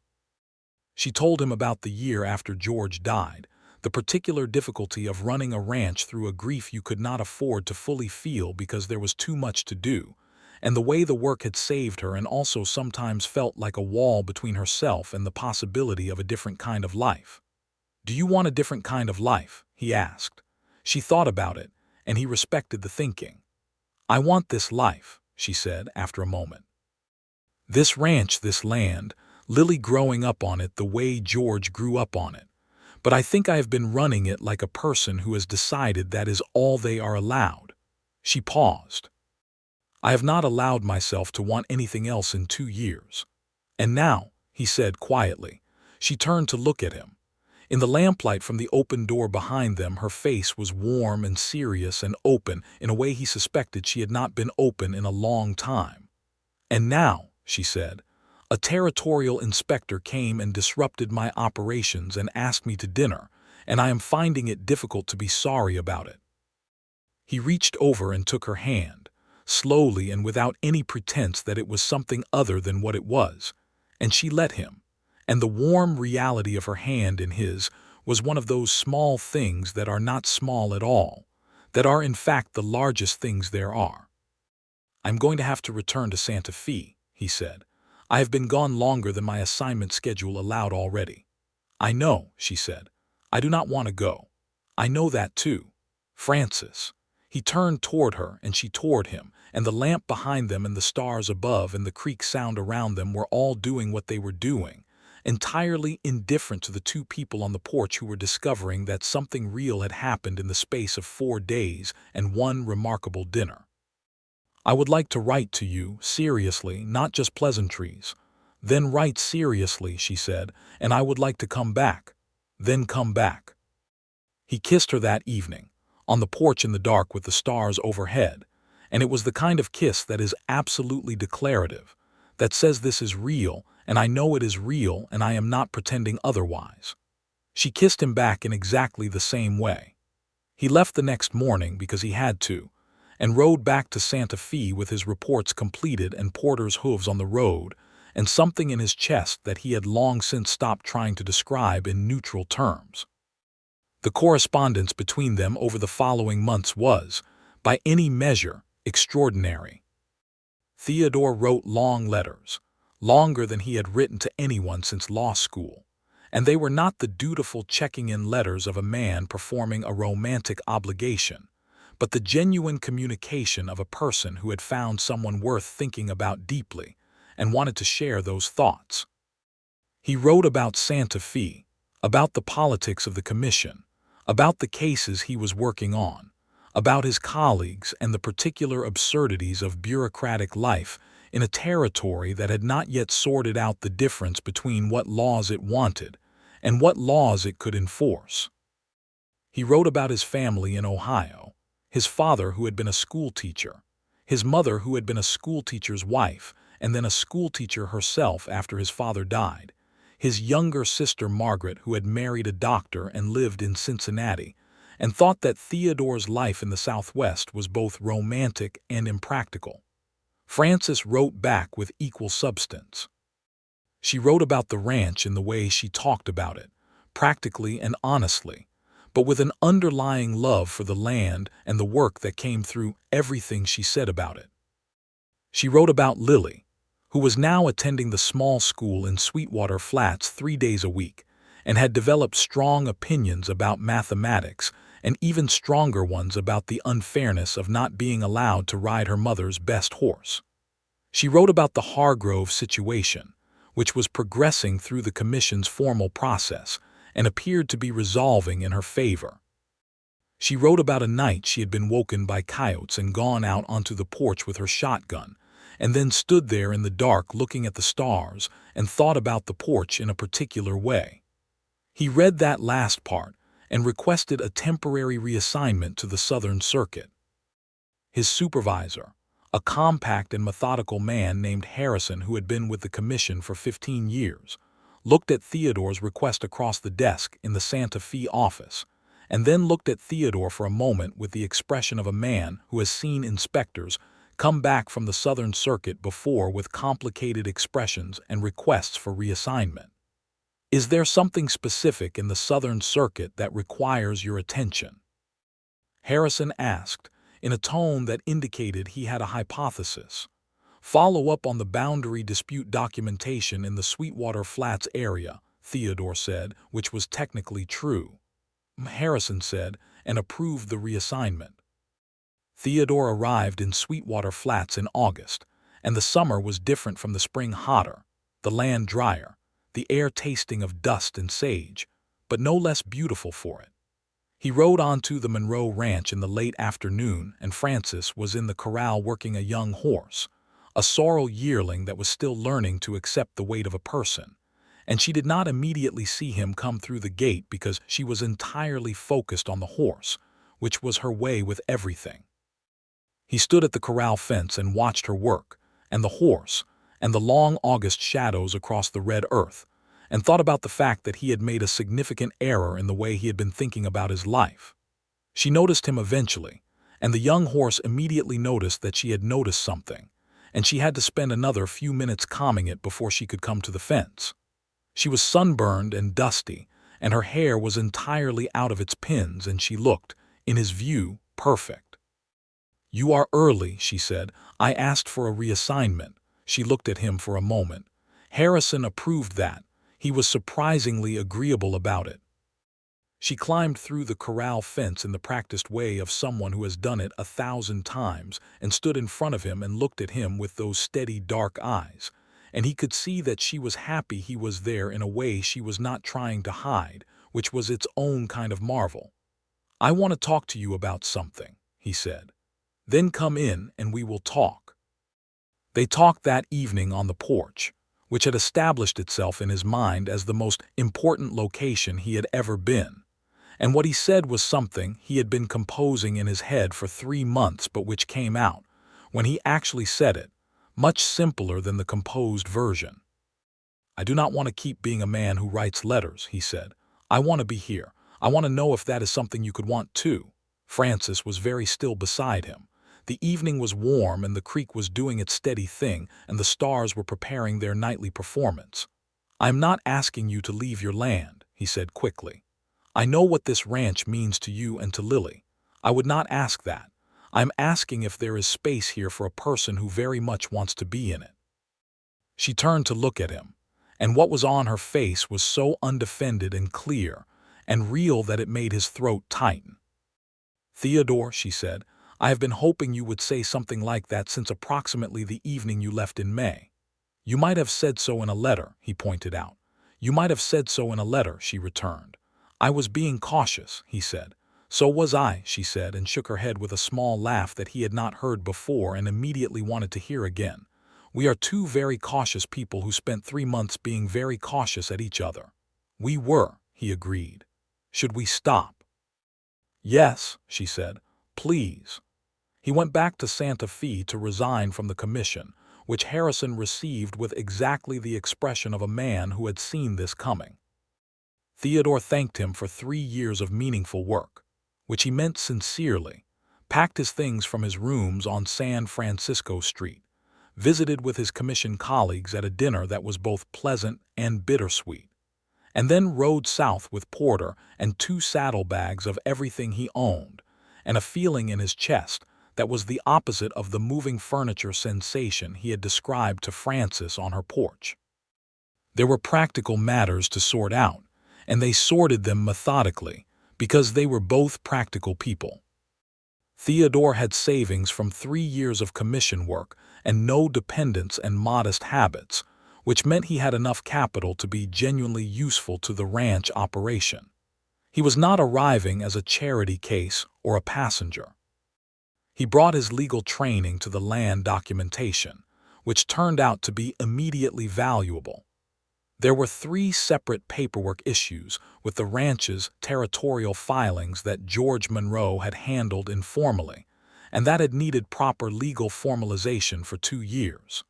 A: She told him about the year after George died, the particular difficulty of running a ranch through a grief you could not afford to fully feel because there was too much to do, and the way the work had saved her and also sometimes felt like a wall between herself and the possibility of a different kind of life. "Do you want a different kind of life?" he asked. She thought about it, and he respected the thinking. "I want this life," she said after a moment. "This ranch, this land, Lily growing up on it the way George grew up on it. But I think I have been running it like a person who has decided that is all they are allowed." She paused. "I have not allowed myself to want anything else in 2 years. And now," he said quietly. She turned to look at him. In the lamplight from the open door behind them, her face was warm and serious and open in a way he suspected she had not been open in a long time. "And now," she said, A territorial inspector came and disrupted my operations and asked me to dinner, and I am finding it difficult to be sorry about it." He reached over and took her hand, slowly and without any pretense that it was something other than what it was, and she let him, and the warm reality of her hand in his was one of those small things that are not small at all, that are in fact the largest things there are. "I'm going to have to return to Santa Fe," he said. "I have been gone longer than my assignment schedule allowed already." "I know," she said. "I do not want to go. I know that too. Frances." He turned toward her and she toward him, and the lamp behind them and the stars above and the creek sound around them were all doing what they were doing, entirely indifferent to the two people on the porch who were discovering that something real had happened in the space of 4 days and one remarkable dinner. "I would like to write to you, seriously, not just pleasantries." "Then write seriously," she said, "and I would like to come back." "Then come back." He kissed her that evening, on the porch in the dark with the stars overhead, and it was the kind of kiss that is absolutely declarative, that says this is real, and I know it is real, and I am not pretending otherwise. She kissed him back in exactly the same way. He left the next morning because he had to, and rode back to Santa Fe with his reports completed and Porter's hooves on the road, and something in his chest that he had long since stopped trying to describe in neutral terms. The correspondence between them over the following months was, by any measure, extraordinary. Theodore wrote long letters, longer than he had written to anyone since law school, and they were not the dutiful checking-in letters of a man performing a romantic obligation, but the genuine communication of a person who had found someone worth thinking about deeply and wanted to share those thoughts. He wrote about Santa Fe, about the politics of the commission, about the cases he was working on, about his colleagues and the particular absurdities of bureaucratic life in a territory that had not yet sorted out the difference between what laws it wanted and what laws it could enforce. He wrote about his family in Ohio, his father who had been a schoolteacher, his mother who had been a schoolteacher's wife and then a schoolteacher herself after his father died, his younger sister Margaret who had married a doctor and lived in Cincinnati, and thought that Theodore's life in the Southwest was both romantic and impractical. Frances wrote back with equal substance. She wrote about the ranch in the way she talked about it, practically and honestly, but with an underlying love for the land and the work that came through everything she said about it. She wrote about Lily, who was now attending the small school in Sweetwater Flats 3 days a week, and had developed strong opinions about mathematics and even stronger ones about the unfairness of not being allowed to ride her mother's best horse. She wrote about the Hargrove situation, which was progressing through the commission's formal process and appeared to be resolving in her favor. She wrote about a night she had been woken by coyotes and gone out onto the porch with her shotgun, and then stood there in the dark looking at the stars and thought about the porch in a particular way. He read that last part and requested a temporary reassignment to the Southern Circuit. His supervisor, a compact and methodical man named Harrison who had been with the commission for 15 years, looked at Theodore's request across the desk in the Santa Fe office, and then looked at Theodore for a moment with the expression of a man who has seen inspectors come back from the Southern Circuit before with complicated expressions and requests for reassignment. "Is there something specific in the Southern Circuit that requires your attention?" Harrison asked, in a tone that indicated he had a hypothesis. "Follow up on the boundary dispute documentation in the Sweetwater Flats area," Theodore said, which was technically true. Harrison said, and approved the reassignment. Theodore arrived in Sweetwater Flats in August, and the summer was different from the spring, hotter, the land drier, the air tasting of dust and sage, but no less beautiful for it. He rode onto the Monroe Ranch in the late afternoon, and Frances was in the corral working a young horse, a sorrel yearling that was still learning to accept the weight of a person, and she did not immediately see him come through the gate because she was entirely focused on the horse, which was her way with everything. He stood at the corral fence and watched her work, and the horse, and the long August shadows across the red earth, and thought about the fact that he had made a significant error in the way he had been thinking about his life. She noticed him eventually, and the young horse immediately noticed that she had noticed something, and she had to spend another few minutes calming it before she could come to the fence. She was sunburned and dusty, and her hair was entirely out of its pins, and she looked, in his view, perfect. "You are early," she said. "I asked for a reassignment." She looked at him for a moment. Harrison approved that. He was surprisingly agreeable about it. She climbed through the corral fence in the practiced way of someone who has done it 1,000 times and stood in front of him and looked at him with those steady dark eyes, and he could see that she was happy he was there in a way she was not trying to hide, which was its own kind of marvel. "I want to talk to you about something," he said. "Then come in and we will talk." They talked that evening on the porch, which had established itself in his mind as the most important location he had ever been. And what he said was something he had been composing in his head for 3 months, but which came out, when he actually said it, much simpler than the composed version. "I do not want to keep being a man who writes letters," he said. "I want to be here. I want to know if that is something you could want too." Frances was very still beside him. The evening was warm and the creek was doing its steady thing and the stars were preparing their nightly performance. "I am not asking you to leave your land," he said quickly. "I know what this ranch means to you and to Lily. I would not ask that. I'm asking if there is space here for a person who very much wants to be in it." She turned to look at him, and what was on her face was so undefended and clear and real that it made his throat tighten. "Theodore," she said, "I have been hoping you would say something like that since approximately the evening you left in May." "You might have said so in a letter," he pointed out. "You might have said so in a letter," she returned. "I was being cautious," he said. "So was I," she said, and shook her head with a small laugh that he had not heard before and immediately wanted to hear again. "We are two very cautious people who spent 3 months being very cautious at each other." "We were," he agreed. "Should we stop?" "Yes," she said. "Please." He went back to Santa Fe to resign from the commission, which Harrison received with exactly the expression of a man who had seen this coming. Theodore thanked him for 3 years of meaningful work, which he meant sincerely, packed his things from his rooms on San Francisco Street, visited with his commission colleagues at a dinner that was both pleasant and bittersweet, and then rode south with Porter and 2 saddlebags of everything he owned, and a feeling in his chest that was the opposite of the moving furniture sensation he had described to Frances on her porch. There were practical matters to sort out, and they sorted them methodically, because they were both practical people. Theodore had savings from 3 years of commission work and no dependents and modest habits, which meant he had enough capital to be genuinely useful to the ranch operation. He was not arriving as a charity case or a passenger. He brought his legal training to the land documentation, which turned out to be immediately valuable. There were 3 separate paperwork issues with the ranch's territorial filings that George Monroe had handled informally, and that had needed proper legal formalization for 2 years.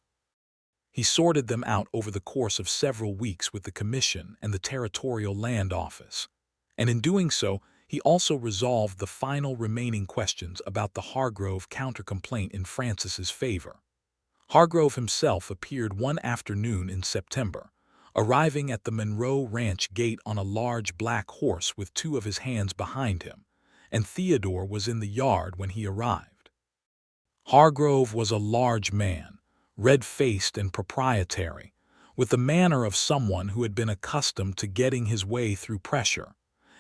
A: He sorted them out over the course of several weeks with the Commission and the Territorial Land Office, and in doing so, he also resolved the final remaining questions about the Hargrove counter-complaint in Frances's favor. Hargrove himself appeared one afternoon in September, arriving at the Monroe Ranch gate on a large black horse with 2 of his hands behind him, and Theodore was in the yard when he arrived. Hargrove was a large man, red-faced and proprietary, with the manner of someone who had been accustomed to getting his way through pressure,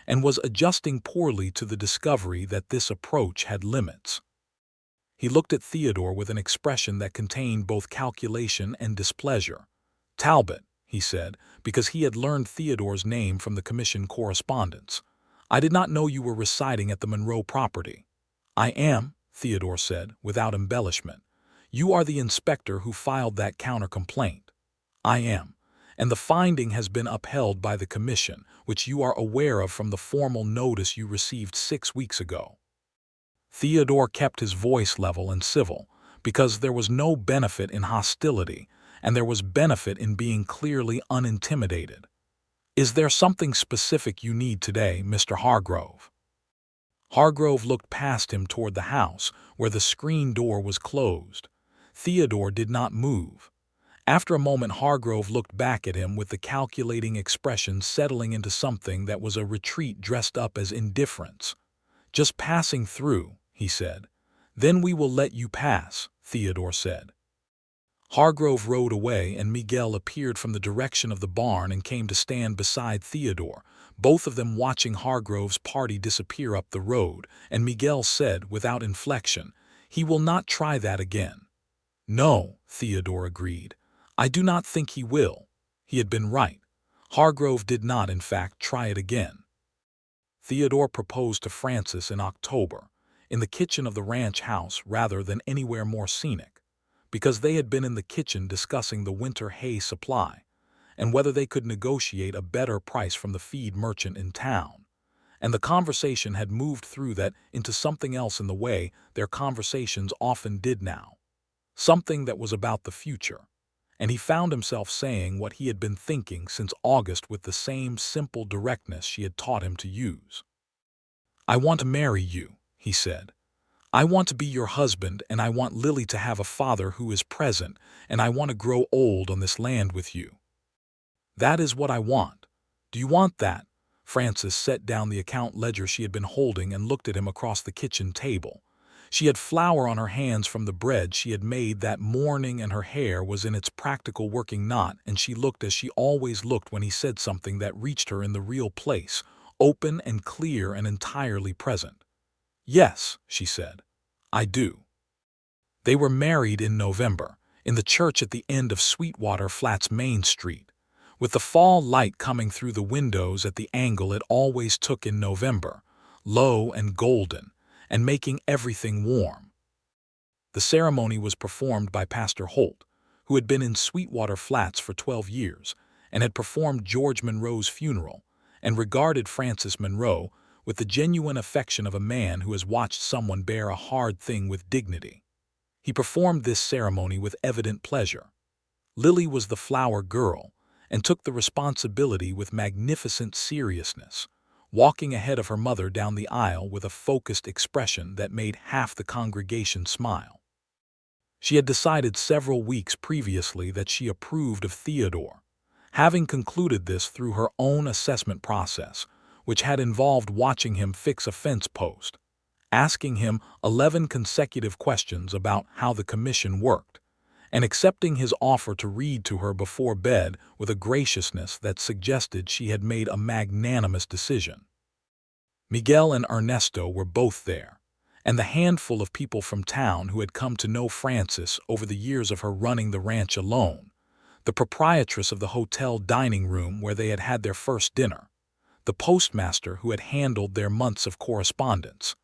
A: and was adjusting poorly to the discovery that this approach had limits. He looked at Theodore with an expression that contained both calculation and displeasure. "Talbot," he said, because he had learned Theodore's name from the commission correspondence. "I did not know you were residing at the Monroe property." "I am," Theodore said, without embellishment. "You are the inspector who filed that counter-complaint." "I am, and the finding has been upheld by the commission, which you are aware of from the formal notice you received 6 weeks ago." Theodore kept his voice level and civil, because there was no benefit in hostility, and there was benefit in being clearly unintimidated. "Is there something specific you need today, Mr. Hargrove?" Hargrove looked past him toward the house, where the screen door was closed. Theodore did not move. After a moment, Hargrove looked back at him with the calculating expression settling into something that was a retreat dressed up as indifference. "Just passing through," he said. "Then we will let you pass," Theodore said. Hargrove rode away, and Miguel appeared from the direction of the barn and came to stand beside Theodore, both of them watching Hargrove's party disappear up the road, and Miguel said without inflection, "He will not try that again." "No," Theodore agreed. "I do not think he will." He had been right. Hargrove did not, in fact, try it again. Theodore proposed to Frances in October, in the kitchen of the ranch house rather than anywhere more scenic, because they had been in the kitchen discussing the winter hay supply, and whether they could negotiate a better price from the feed merchant in town. And the conversation had moved through that into something else in the way their conversations often did now. Something that was about the future. And he found himself saying what he had been thinking since August with the same simple directness she had taught him to use. "I want to marry you," he said. "I want to be your husband, and I want Lily to have a father who is present, and I want to grow old on this land with you. That is what I want. Do you want that?" Frances set down the account ledger she had been holding and looked at him across the kitchen table. She had flour on her hands from the bread she had made that morning, and her hair was in its practical working knot, and she looked as she always looked when he said something that reached her in the real place, open and clear and entirely present. "Yes," she said, "I do." They were married in November, in the church at the end of Sweetwater Flats Main Street, with the fall light coming through the windows at the angle it always took in November, low and golden, and making everything warm. The ceremony was performed by Pastor Holt, who had been in Sweetwater Flats for 12 years and had performed George Monroe's funeral, and regarded Frances Monroe with the genuine affection of a man who has watched someone bear a hard thing with dignity. He performed this ceremony with evident pleasure. Lily was the flower girl, and took the responsibility with magnificent seriousness, walking ahead of her mother down the aisle with a focused expression that made half the congregation smile. She had decided several weeks previously that she approved of Theodore, having concluded this through her own assessment process, which had involved watching him fix a fence post, asking him 11 consecutive questions about how the commission worked, and accepting his offer to read to her before bed with a graciousness that suggested she had made a magnanimous decision. Miguel and Ernesto were both there, and the handful of people from town who had come to know Frances over the years of her running the ranch alone, the proprietress of the hotel dining room where they had had their first dinner, the postmaster who had handled their months of correspondence,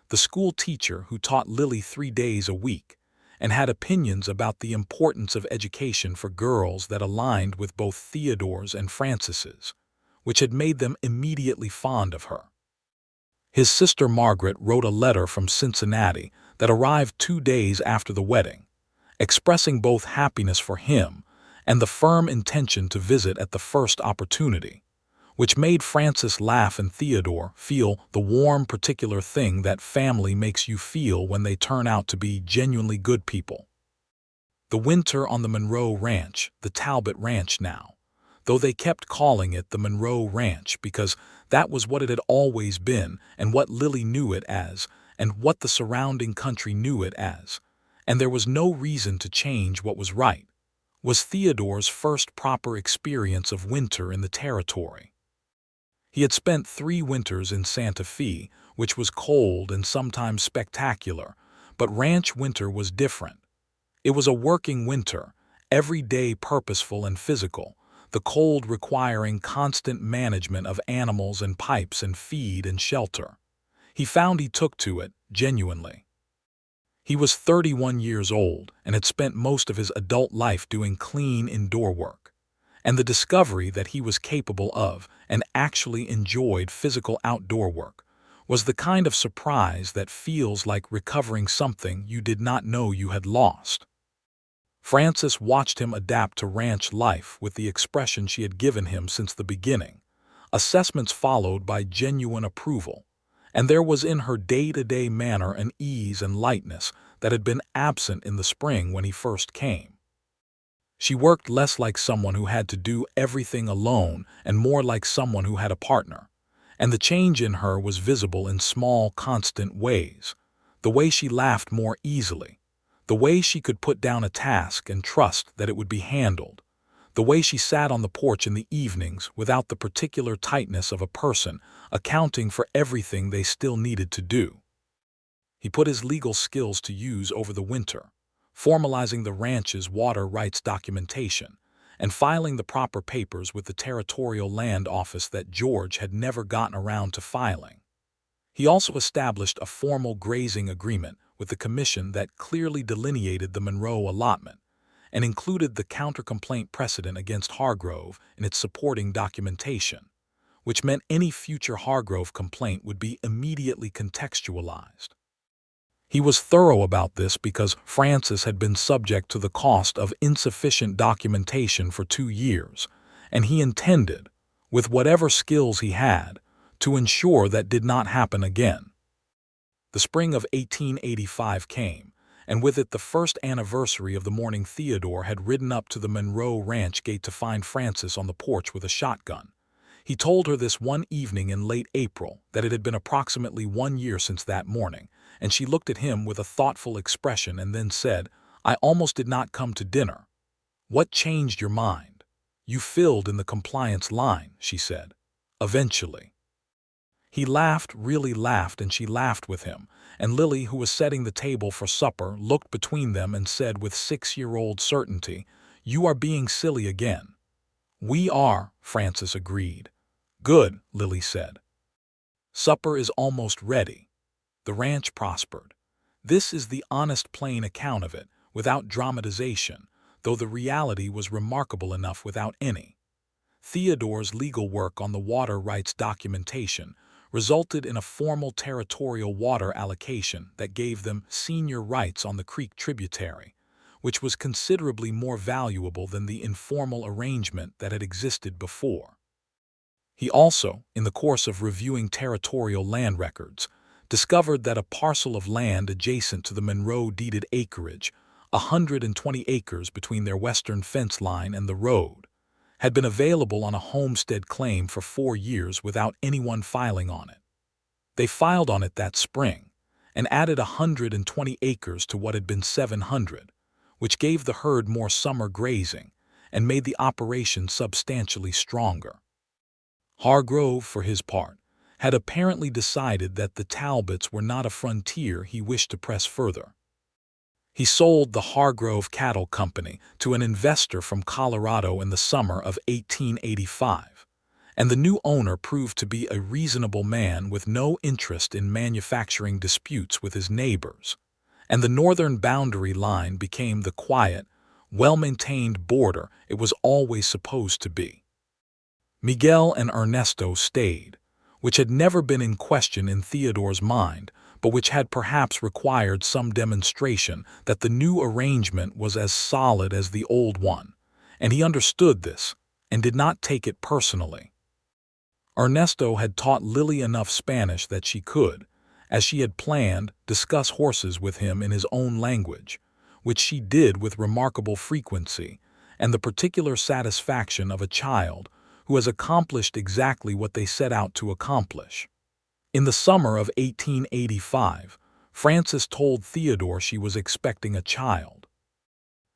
A: the school teacher who taught Lily 3 days a week, and had opinions about the importance of education for girls that aligned with both Theodore's and Frances's, which had made them immediately fond of her. His sister Margaret wrote a letter from Cincinnati that arrived 2 days after the wedding, expressing both happiness for him and the firm intention to visit at the first opportunity, which made Frances laugh and Theodore feel the warm particular thing that family makes you feel when they turn out to be genuinely good people. The winter on the Monroe Ranch, the Talbot Ranch now, though they kept calling it the Monroe Ranch because that was what it had always been and what Lily knew it as and what the surrounding country knew it as, and there was no reason to change what was right, was Theodore's first proper experience of winter in the Territory. He had spent 3 winters in Santa Fe, which was cold and sometimes spectacular, but ranch winter was different. It was a working winter, every day purposeful and physical, the cold requiring constant management of animals and pipes and feed and shelter. He found he took to it, genuinely. He was 31 years old and had spent most of his adult life doing clean indoor work, and the discovery that he was capable of and actually enjoyed physical outdoor work was the kind of surprise that feels like recovering something you did not know you had lost. Frances watched him adapt to ranch life with the expression she had given him since the beginning. Assessments followed by genuine approval, and there was in her day-to-day manner an ease and lightness that had been absent in the spring when he first came. She worked less like someone who had to do everything alone and more like someone who had a partner, and the change in her was visible in small, constant ways. The way she laughed more easily, the way she could put down a task and trust that it would be handled, the way she sat on the porch in the evenings without the particular tightness of a person accounting for everything they still needed to do. He put his legal skills to use over the winter, formalizing the ranch's water rights documentation and filing the proper papers with the Territorial Land Office that George had never gotten around to filing. He also established a formal grazing agreement with the commission that clearly delineated the Monroe allotment and included the counter-complaint precedent against Hargrove in its supporting documentation, which meant any future Hargrove complaint would be immediately contextualized. He was thorough about this because Frances had been subject to the cost of insufficient documentation for 2 years, and he intended, with whatever skills he had, to ensure that did not happen again. The spring of 1885 came, and with it the first anniversary of the morning Theodore had ridden up to the Monroe ranch gate to find Frances on the porch with a shotgun. He told her this one evening in late April that it had been approximately 1 year since that morning, and she looked at him with a thoughtful expression and then said, "I almost did not come to dinner." "What changed your mind?" "You filled in the compliance line," she said. "Eventually." He laughed, really laughed, and she laughed with him, and Lily, who was setting the table for supper, looked between them and said with 6-year-old certainty, "You are being silly again." "We are," Frances agreed. "Good," Lily said. "Supper is almost ready." The ranch prospered. This is the honest, plain account of it, without dramatization, though the reality was remarkable enough without any. Theodore's legal work on the water rights documentation resulted in a formal territorial water allocation that gave them senior rights on the creek tributary, which was considerably more valuable than the informal arrangement that had existed before. He also, in the course of reviewing territorial land records, discovered that a parcel of land adjacent to the Monroe deeded acreage, 120 acres between their western fence line and the road, had been available on a homestead claim for 4 years without anyone filing on it. They filed on it that spring and added 120 acres to what had been 700, which gave the herd more summer grazing and made the operation substantially stronger. Hargrove, for his part, had apparently decided that the Talbots were not a frontier he wished to press further. He sold the Hargrove Cattle Company to an investor from Colorado in the summer of 1885, and the new owner proved to be a reasonable man with no interest in manufacturing disputes with his neighbors, and the northern boundary line became the quiet, well-maintained border it was always supposed to be. Miguel and Ernesto stayed, which had never been in question in Theodore's mind, but which had perhaps required some demonstration that the new arrangement was as solid as the old one, and he understood this and did not take it personally. Ernesto had taught Lily enough Spanish that she could, as she had planned, discuss horses with him in his own language, which she did with remarkable frequency and the particular satisfaction of a child who has accomplished exactly what they set out to accomplish. In the summer of 1885, Frances told Theodore she was expecting a child.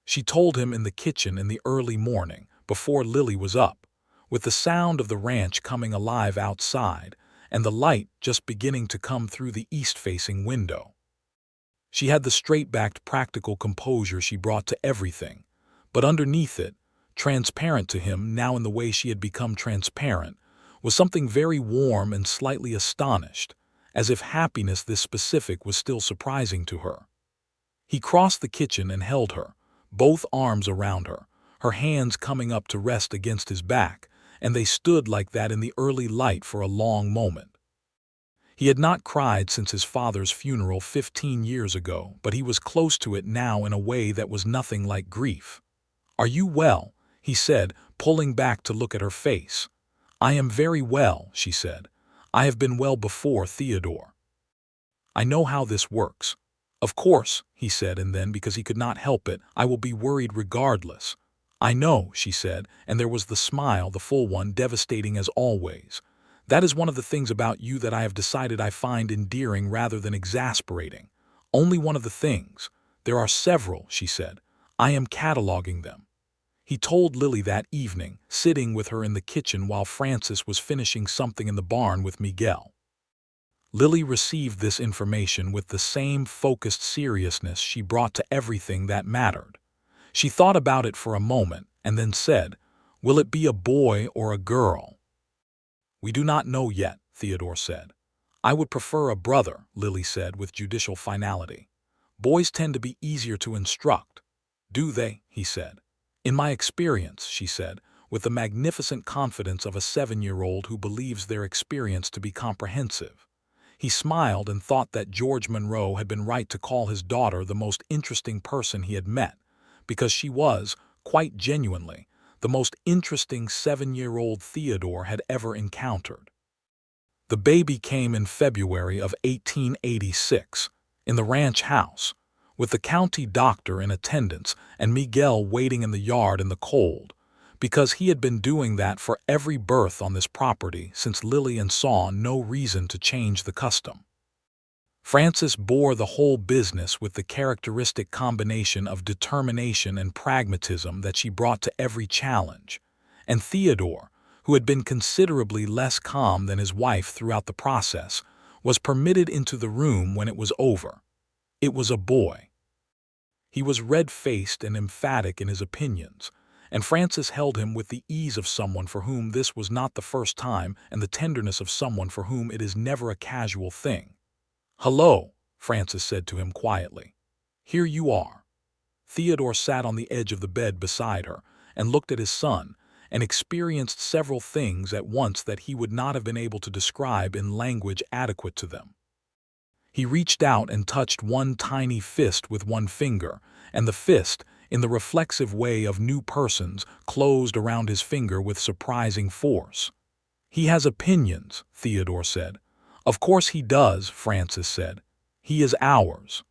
A: She told him in the kitchen in the early morning, before Lily was up, with the sound of the ranch coming alive outside and the light just beginning to come through the east-facing window. She had the straight-backed practical composure she brought to everything, but underneath it, transparent to him now in the way she had become transparent, was something very warm and slightly astonished, as if happiness this specific was still surprising to her. He crossed the kitchen and held her, both arms around her, her hands coming up to rest against his back, and they stood like that in the early light for a long moment. He had not cried since his father's funeral 15 years ago, but he was close to it now in a way that was nothing like grief. "Are you well?" he said, pulling back to look at her face. "I am very well," she said. "I have been well before, Theodore. I know how this works." "Of course," he said, and then, because he could not help it, "I will be worried regardless." "I know," she said, and there was the smile, the full one, devastating as always. "That is one of the things about you that I have decided I find endearing rather than exasperating. Only one of the things. There are several," she said. "I am cataloging them." He told Lily that evening, sitting with her in the kitchen while Frances was finishing something in the barn with Miguel. Lily received this information with the same focused seriousness she brought to everything that mattered. She thought about it for a moment and then said, "Will it be a boy or a girl?" "We do not know yet," Theodore said. "I would prefer a brother," Lily said with judicial finality. "Boys tend to be easier to instruct." "Do they?" he said. "In my experience," she said, with the magnificent confidence of a 7-year-old who believes their experience to be comprehensive. He smiled and thought that George Monroe had been right to call his daughter the most interesting person he had met, because she was, quite genuinely, the most interesting 7-year-old Theodore had ever encountered. The baby came in February of 1886, in the ranch house, with the county doctor in attendance and Miguel waiting in the yard in the cold, because he had been doing that for every birth on this property since Lillian saw no reason to change the custom. Frances bore the whole business with the characteristic combination of determination and pragmatism that she brought to every challenge, and Theodore, who had been considerably less calm than his wife throughout the process, was permitted into the room when it was over. It was a boy. He was red-faced and emphatic in his opinions, and Frances held him with the ease of someone for whom this was not the first time and the tenderness of someone for whom it is never a casual thing. "Hello," Frances said to him quietly. "Here you are." Theodore sat on the edge of the bed beside her and looked at his son and experienced several things at once that he would not have been able to describe in language adequate to them. He reached out and touched one tiny fist with one finger, and the fist, in the reflexive way of new persons, closed around his finger with surprising force. "He has opinions," Theodore said. "Of course he does," Frances said. "He is ours."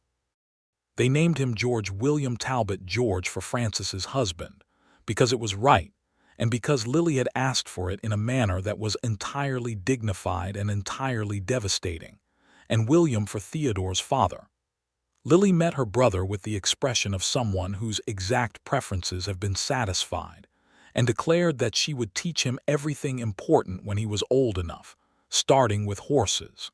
A: They named him George William Talbot George for Frances's husband, because it was right, and because Lily had asked for it in a manner that was entirely dignified and entirely devastating, and William for Theodore's father. Lily met her brother with the expression of someone whose exact preferences have been satisfied, and declared that she would teach him everything important when he was old enough, starting with horses.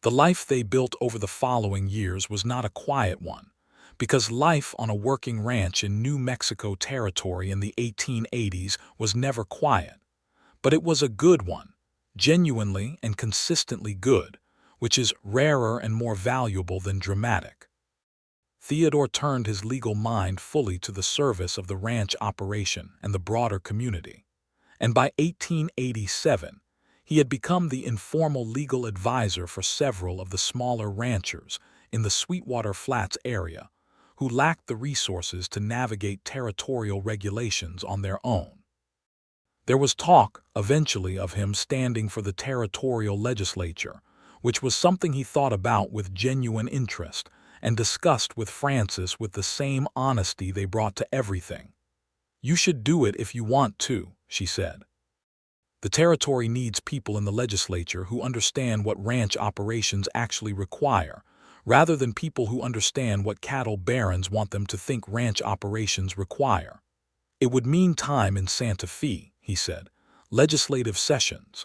A: The life they built over the following years was not a quiet one, because life on a working ranch in New Mexico Territory in the 1880s was never quiet. But it was a good one, genuinely and consistently good, which is rarer and more valuable than dramatic. Theodore turned his legal mind fully to the service of the ranch operation and the broader community, and by 1887, he had become the informal legal advisor for several of the smaller ranchers in the Sweetwater Flats area who lacked the resources to navigate territorial regulations on their own. There was talk, eventually, of him standing for the territorial legislature, which was something he thought about with genuine interest and discussed with Frances with the same honesty they brought to everything. "You should do it if you want to," she said. "The territory needs people in the legislature who understand what ranch operations actually require, rather than people who understand what cattle barons want them to think ranch operations require. It would mean time in Santa Fe," he said, "legislative sessions.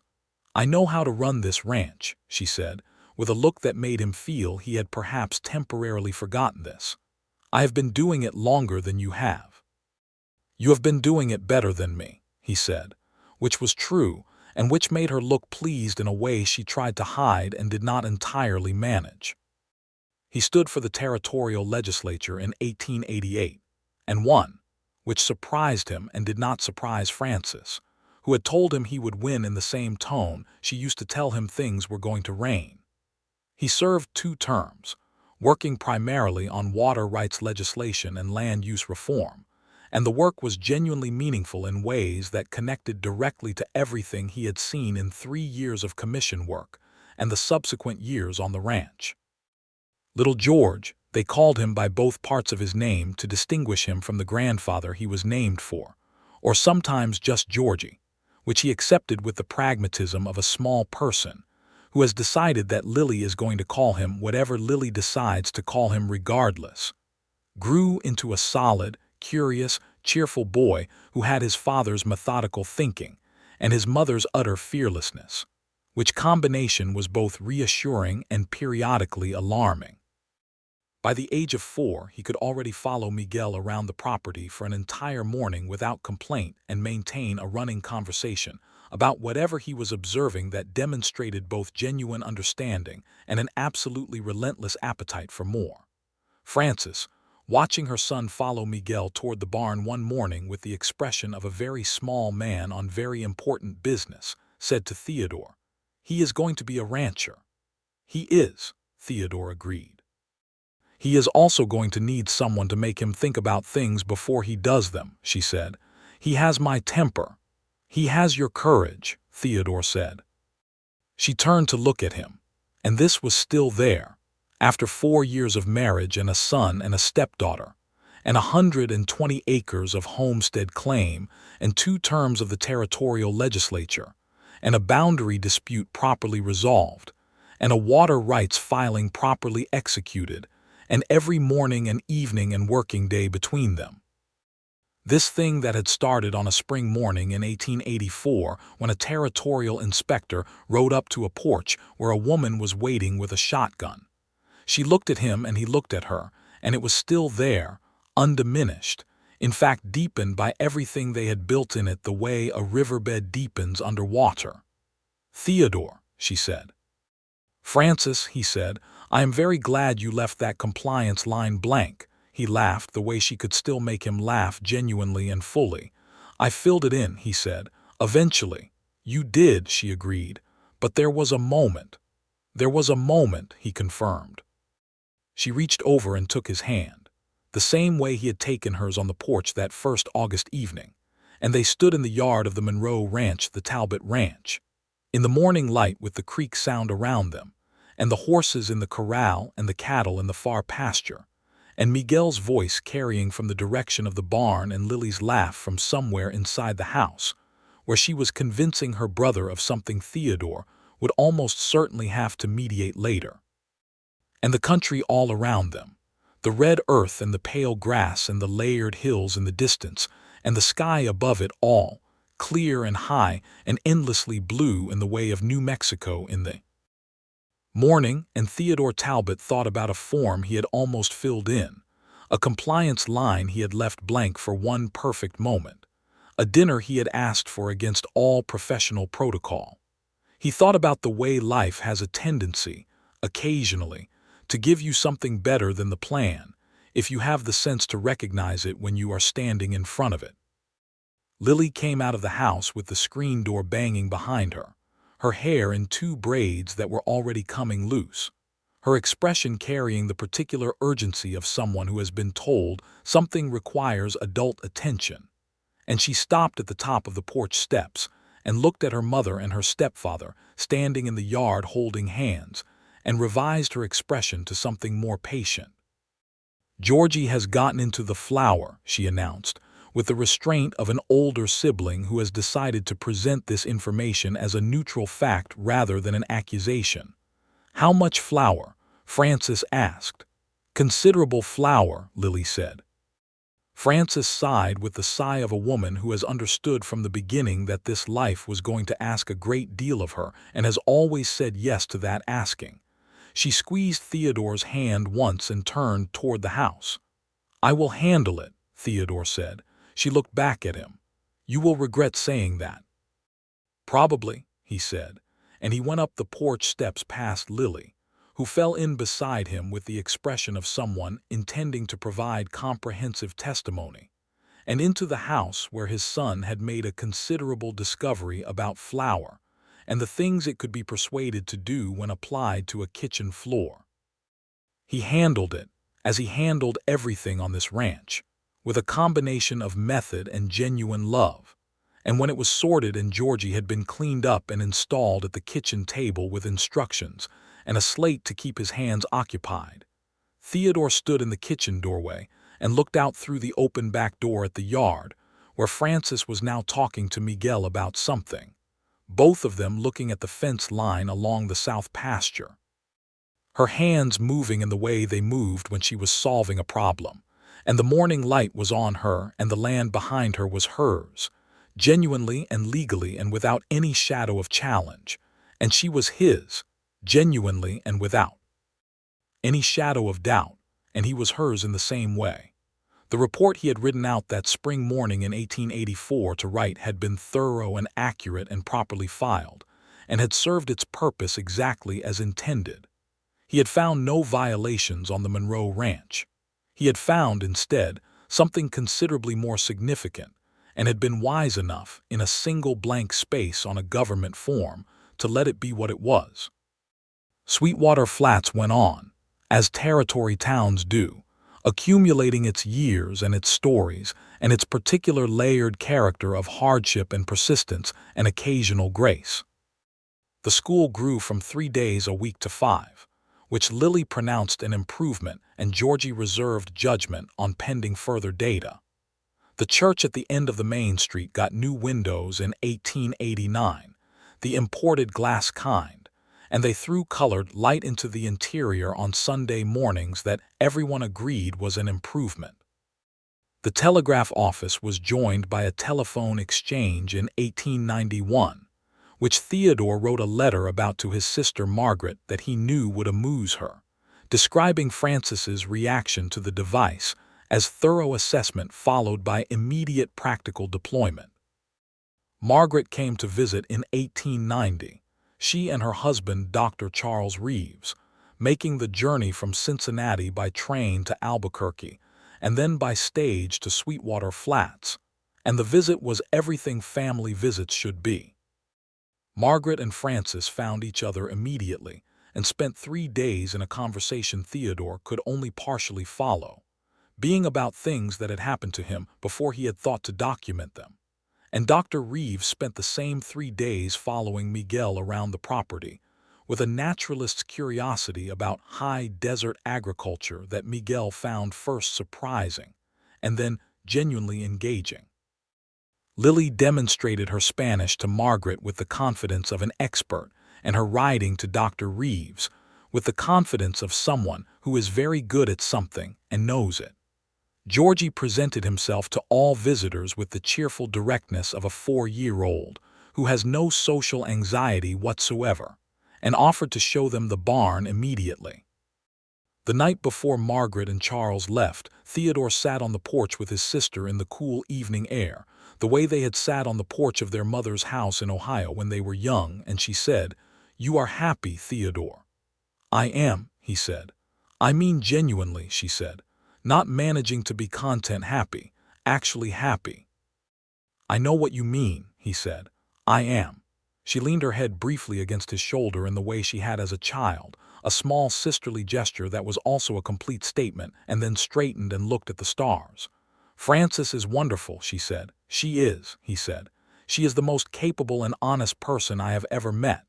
A: I know how to run this ranch," she said, with a look that made him feel he had perhaps temporarily forgotten this. "I have been doing it longer than you have." "You have been doing it better than me," he said, which was true and which made her look pleased in a way she tried to hide and did not entirely manage. He stood for the territorial legislature in 1888, and won, which surprised him and did not surprise Frances, who had told him he would win in the same tone she used to tell him things were going to rain. He served 2 terms, working primarily on water rights legislation and land use reform, and the work was genuinely meaningful in ways that connected directly to everything he had seen in 3 years of commission work and the subsequent years on the ranch. Little George, they called him by both parts of his name to distinguish him from the grandfather he was named for, or sometimes just Georgie, which he accepted with the pragmatism of a small person who has decided that Lily is going to call him whatever Lily decides to call him regardless. Grew into a solid, curious, cheerful boy who had his father's methodical thinking and his mother's utter fearlessness, which combination was both reassuring and periodically alarming. By the age of 4, he could already follow Miguel around the property for an entire morning without complaint and maintain a running conversation about whatever he was observing that demonstrated both genuine understanding and an absolutely relentless appetite for more. Frances, watching her son follow Miguel toward the barn one morning with the expression of a very small man on very important business, said to Theodore, "He is going to be a rancher." "He is," Theodore agreed. "He is also going to need someone to make him think about things before he does them," she said. "He has my temper." "He has your courage," Theodore said. She turned to look at him, and this was still there, after 4 years of marriage and a son and a stepdaughter, and 120 acres of homestead claim and 2 terms of the territorial legislature, and a boundary dispute properly resolved, and a water rights filing properly executed, and every morning and evening and working day between them. This thing that had started on a spring morning in 1884 when a territorial inspector rode up to a porch where a woman was waiting with a shotgun. She looked at him and he looked at her, and it was still there, undiminished, in fact deepened by everything they had built in it the way a riverbed deepens under water. "Theodore," she said. "Frances," he said, "I am very glad you left that compliance line blank." He laughed the way she could still make him laugh genuinely and fully. "I filled it in," he said, "eventually." "You did," she agreed, "but there was a moment." "There was a moment," he confirmed. She reached over and took his hand, the same way he had taken hers on the porch that first August evening, and they stood in the yard of the Monroe ranch, the Talbot ranch. In the morning light with the creek sound around them, and the horses in the corral and the cattle in the far pasture, and Miguel's voice carrying from the direction of the barn and Lily's laugh from somewhere inside the house, where she was convincing her brother of something Theodore would almost certainly have to mediate later. And the country all around them, the red earth and the pale grass and the layered hills in the distance, and the sky above it all, clear and high and endlessly blue in the way of New Mexico in the morning, and Theodore Talbot thought about a form he had almost filled in, a compliance line he had left blank for one perfect moment, a dinner he had asked for against all professional protocol. He thought about the way life has a tendency, occasionally, to give you something better than the plan, if you have the sense to recognize it when you are standing in front of it. Lily came out of the house with the screen door banging behind her, her hair in 2 braids that were already coming loose, her expression carrying the particular urgency of someone who has been told something requires adult attention. And she stopped at the top of the porch steps and looked at her mother and her stepfather standing in the yard holding hands, and revised her expression to something more patient. "Georgie has gotten into the flour," she announced, with the restraint of an older sibling who has decided to present this information as a neutral fact rather than an accusation. "How much flour?" Frances asked. "Considerable flour," Lily said. Frances sighed with the sigh of a woman who has understood from the beginning that this life was going to ask a great deal of her and has always said yes to that asking. She squeezed Theodore's hand once and turned toward the house. "I will handle it," Theodore said. She looked back at him. "You will regret saying that." "Probably," he said, and he went up the porch steps past Lily, who fell in beside him with the expression of someone intending to provide comprehensive testimony, and into the house where his son had made a considerable discovery about flour and the things it could be persuaded to do when applied to a kitchen floor. He handled it, as he handled everything on this ranch, with a combination of method and genuine love. And when it was sorted and Georgie had been cleaned up and installed at the kitchen table with instructions and a slate to keep his hands occupied, Theodore stood in the kitchen doorway and looked out through the open back door at the yard, where Frances was now talking to Miguel about something, both of them looking at the fence line along the south pasture, her hands moving in the way they moved when she was solving a problem, and the morning light was on her and the land behind her was hers, genuinely and legally and without any shadow of challenge, and she was his, genuinely and without any shadow of doubt, and he was hers in the same way. The report he had written out that spring morning in 1884 to write had been thorough and accurate and properly filed, and had served its purpose exactly as intended. He had found no violations on the Monroe Ranch. He had found, instead, something considerably more significant, and had been wise enough, in a single blank space on a government form, to let it be what it was. Sweetwater Flats went on, as territory towns do, accumulating its years and its stories and its particular layered character of hardship and persistence and occasional grace. The school grew from 3 days a week to 5, which Lily pronounced an improvement and Georgie reserved judgment on pending further data. The church at the end of the main street got new windows in 1889, the imported glass kind, and they threw colored light into the interior on Sunday mornings that everyone agreed was an improvement. The telegraph office was joined by a telephone exchange in 1891, which Theodore wrote a letter about to his sister Margaret that he knew would amuse her, describing Frances's reaction to the device as thorough assessment followed by immediate practical deployment. Margaret came to visit in 1890, she and her husband Dr. Charles Reeves, making the journey from Cincinnati by train to Albuquerque and then by stage to Sweetwater Flats, and the visit was everything family visits should be. Margaret and Frances found each other immediately and spent 3 days in a conversation Theodore could only partially follow, being about things that had happened to him before he had thought to document them. And Dr. Reeves spent the same 3 days following Miguel around the property, with a naturalist's curiosity about high desert agriculture that Miguel found first surprising, and then genuinely engaging. Lily demonstrated her Spanish to Margaret with the confidence of an expert, and her writing to Dr. Reeves with the confidence of someone who is very good at something and knows it. Georgie presented himself to all visitors with the cheerful directness of a 4-year-old who has no social anxiety whatsoever, and offered to show them the barn immediately. The night before Margaret and Charles left, Theodore sat on the porch with his sister in the cool evening air, the way they had sat on the porch of their mother's house in Ohio when they were young, and she said, "You are happy, Theodore." "I am," he said. "I mean genuinely," she said. "Not managing to be content happy, actually happy." "I know what you mean," he said. "I am." She leaned her head briefly against his shoulder in the way she had as a child, a small sisterly gesture that was also a complete statement, and then straightened and looked at the stars. "Frances is wonderful," she said. "She is," he said. "She is the most capable and honest person I have ever met."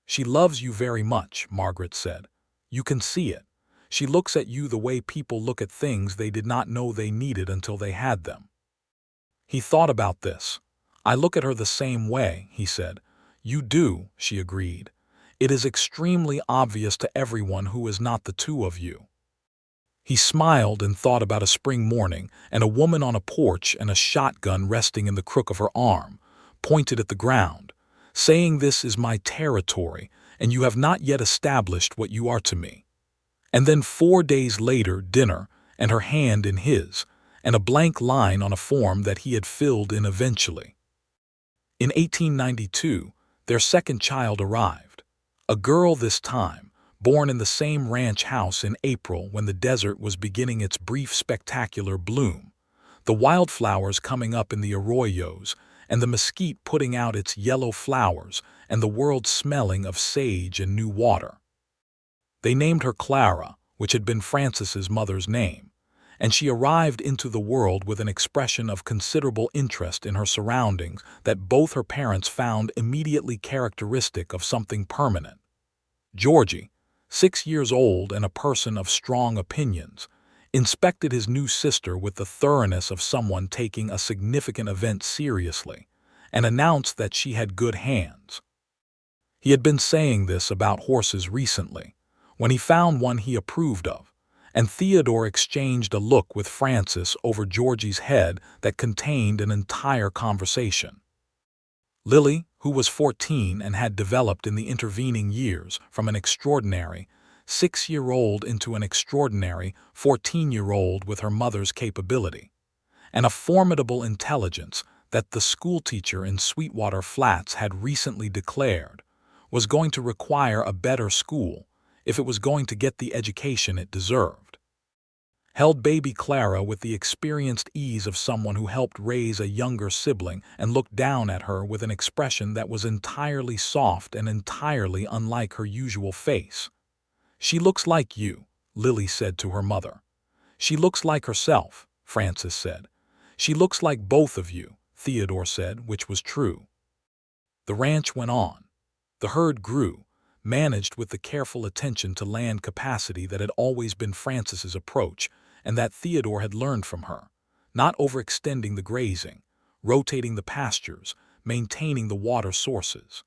A: "She loves you very much," Margaret said. "You can see it. She looks at you the way people look at things they did not know they needed until they had them." He thought about this. "I look at her the same way," he said. "You do," she agreed. "It is extremely obvious to everyone who is not the two of you." He smiled and thought about a spring morning and a woman on a porch and a shotgun resting in the crook of her arm, pointed at the ground, saying, "This is my territory, and you have not yet established what you are to me." And then 4 days later, dinner, and her hand in his, and a blank line on a form that he had filled in eventually. In 1892, their second child arrived. A girl this time, born in the same ranch house in April when the desert was beginning its brief spectacular bloom, the wildflowers coming up in the arroyos, and the mesquite putting out its yellow flowers, and the world smelling of sage and new water. They named her Clara, which had been Frances's mother's name, and she arrived into the world with an expression of considerable interest in her surroundings that both her parents found immediately characteristic of something permanent. Georgie, 6 years old and a person of strong opinions, inspected his new sister with the thoroughness of someone taking a significant event seriously, and announced that she had good hands. He had been saying this about horses recently, when he found one he approved of, and Theodore exchanged a look with Frances over Georgie's head that contained an entire conversation. Lily, who was 14 and had developed in the intervening years from an extraordinary 6-year-old into an extraordinary 14-year-old with her mother's capability, and a formidable intelligence that the schoolteacher in Sweetwater Flats had recently declared was going to require a better school if it was going to get the education it deserved, held baby Clara with the experienced ease of someone who helped raise a younger sibling and looked down at her with an expression that was entirely soft and entirely unlike her usual face. "She looks like you," Lily said to her mother. "She looks like herself," Frances said. "She looks like both of you," Theodore said, which was true. The ranch went on. The herd grew, managed with the careful attention to land capacity that had always been Frances's approach and that Theodore had learned from her, not overextending the grazing, rotating the pastures, maintaining the water sources.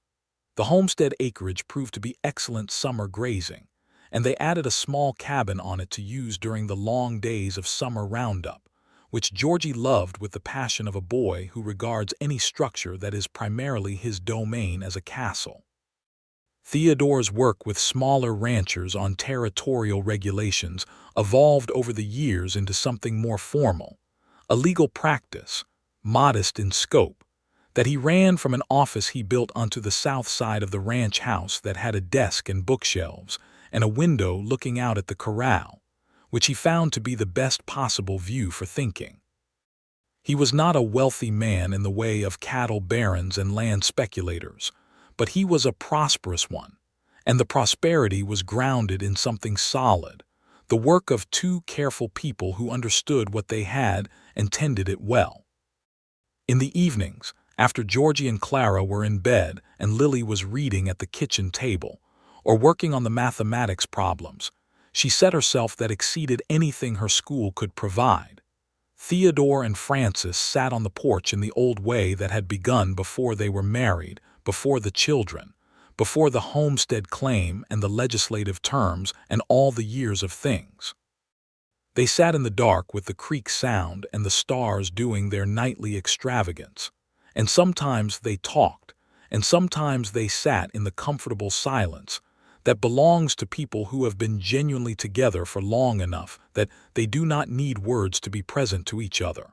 A: The homestead acreage proved to be excellent summer grazing, and they added a small cabin on it to use during the long days of summer roundup, which Georgie loved with the passion of a boy who regards any structure that is primarily his domain as a castle. Theodore's work with smaller ranchers on territorial regulations evolved over the years into something more formal, a legal practice, modest in scope, that he ran from an office he built onto the south side of the ranch house that had a desk and bookshelves and a window looking out at the corral, which he found to be the best possible view for thinking. He was not a wealthy man in the way of cattle barons and land speculators, but he was a prosperous one, and the prosperity was grounded in something solid, the work of two careful people who understood what they had and tended it well. In the evenings, after Georgie and Clara were in bed and Lily was reading at the kitchen table, or working on the mathematics problems, she set herself that exceeded anything her school could provide. Theodore and Frances sat on the porch in the old way that had begun before they were married, before the children, before the homestead claim and the legislative terms and all the years of things. They sat in the dark with the creek sound and the stars doing their nightly extravagance, and sometimes they talked, and sometimes they sat in the comfortable silence that belongs to people who have been genuinely together for long enough that they do not need words to be present to each other.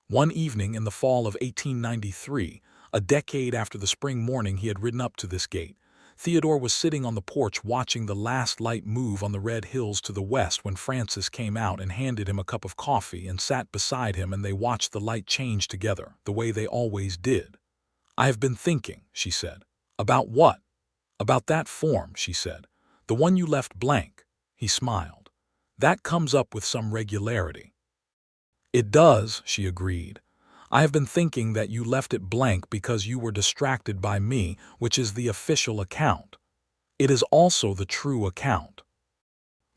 A: One evening in the fall of 1893, a decade after the spring morning he had ridden up to this gate, Theodore was sitting on the porch watching the last light move on the red hills to the west when Frances came out and handed him a cup of coffee and sat beside him, and they watched the light change together, the way they always did. "I have been thinking," she said. "About what?" "About that form," she said. "The one you left blank." He smiled. "That comes up with some regularity." "It does," she agreed. "I have been thinking that you left it blank because you were distracted by me, which is the official account. It is also the true account.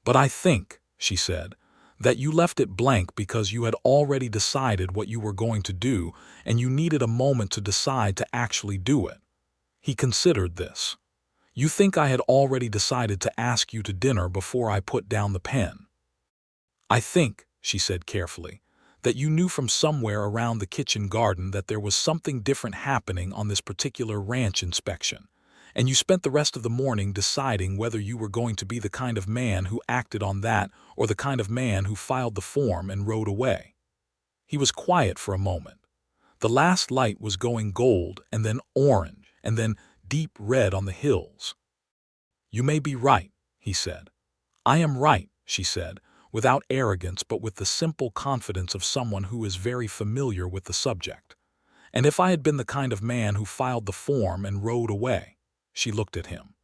A: But I think," she said, "that you left it blank because you had already decided what you were going to do, and you needed a moment to decide to actually do it." He considered this. "You think I had already decided to ask you to dinner before I put down the pen." "I think," she said carefully, "that you knew from somewhere around the kitchen garden that there was something different happening on this particular ranch inspection, and you spent the rest of the morning deciding whether you were going to be the kind of man who acted on that or the kind of man who filed the form and rode away." He was quiet for a moment. The last light was going gold and then orange and then deep red on the hills. "You may be right," he said. "I am right," she said, without arrogance but with the simple confidence of someone who is very familiar with the subject. "And if I had been the kind of man who filed the form and rode away?" She looked at him.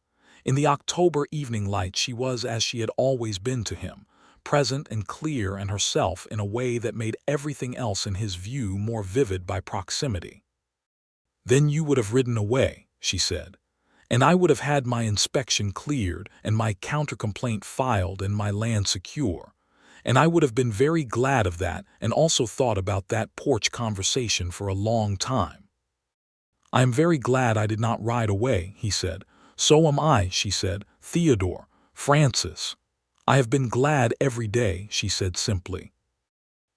A: In the October evening light she was as she had always been to him, present and clear and herself in a way that made everything else in his view more vivid by proximity. "Then you would have ridden away," she said, "and I would have had my inspection cleared and my counter-complaint filed and my land secure. And I would have been very glad of that and also thought about that porch conversation for a long time." "I am very glad I did not ride away," he said. "So am I," she said. "Theodore, Frances." "I have been glad every day," she said simply.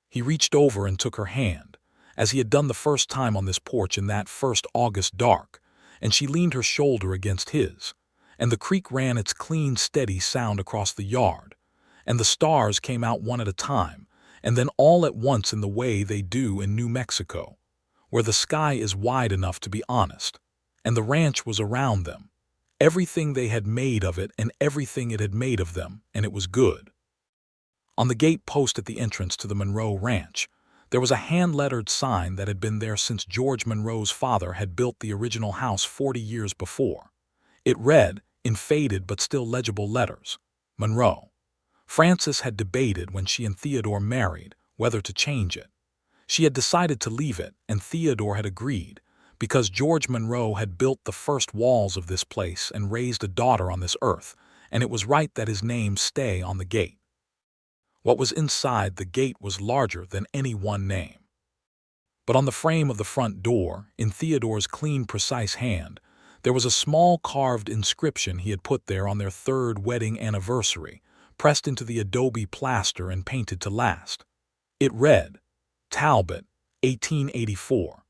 A: He reached over and took her hand, as he had done the first time on this porch in that first August dark, and she leaned her shoulder against his, and the creek ran its clean, steady sound across the yard, and the stars came out one at a time, and then all at once in the way they do in New Mexico, where the sky is wide enough to be honest, and the ranch was around them, everything they had made of it and everything it had made of them, and it was good. On the gate post at the entrance to the Monroe Ranch, there was a hand-lettered sign that had been there since George Monroe's father had built the original house 40 years before. It read, in faded but still legible letters, "Monroe." Frances had debated when she and Theodore married whether to change it. She had decided to leave it, and Theodore had agreed, because George Monroe had built the first walls of this place and raised a daughter on this earth, and it was right that his name stay on the gate. What was inside the gate was larger than any one name. But on the frame of the front door, in Theodore's clean, precise hand, there was a small carved inscription he had put there on their third wedding anniversary, pressed into the adobe plaster and painted to last. It read, "Talbot, 1884.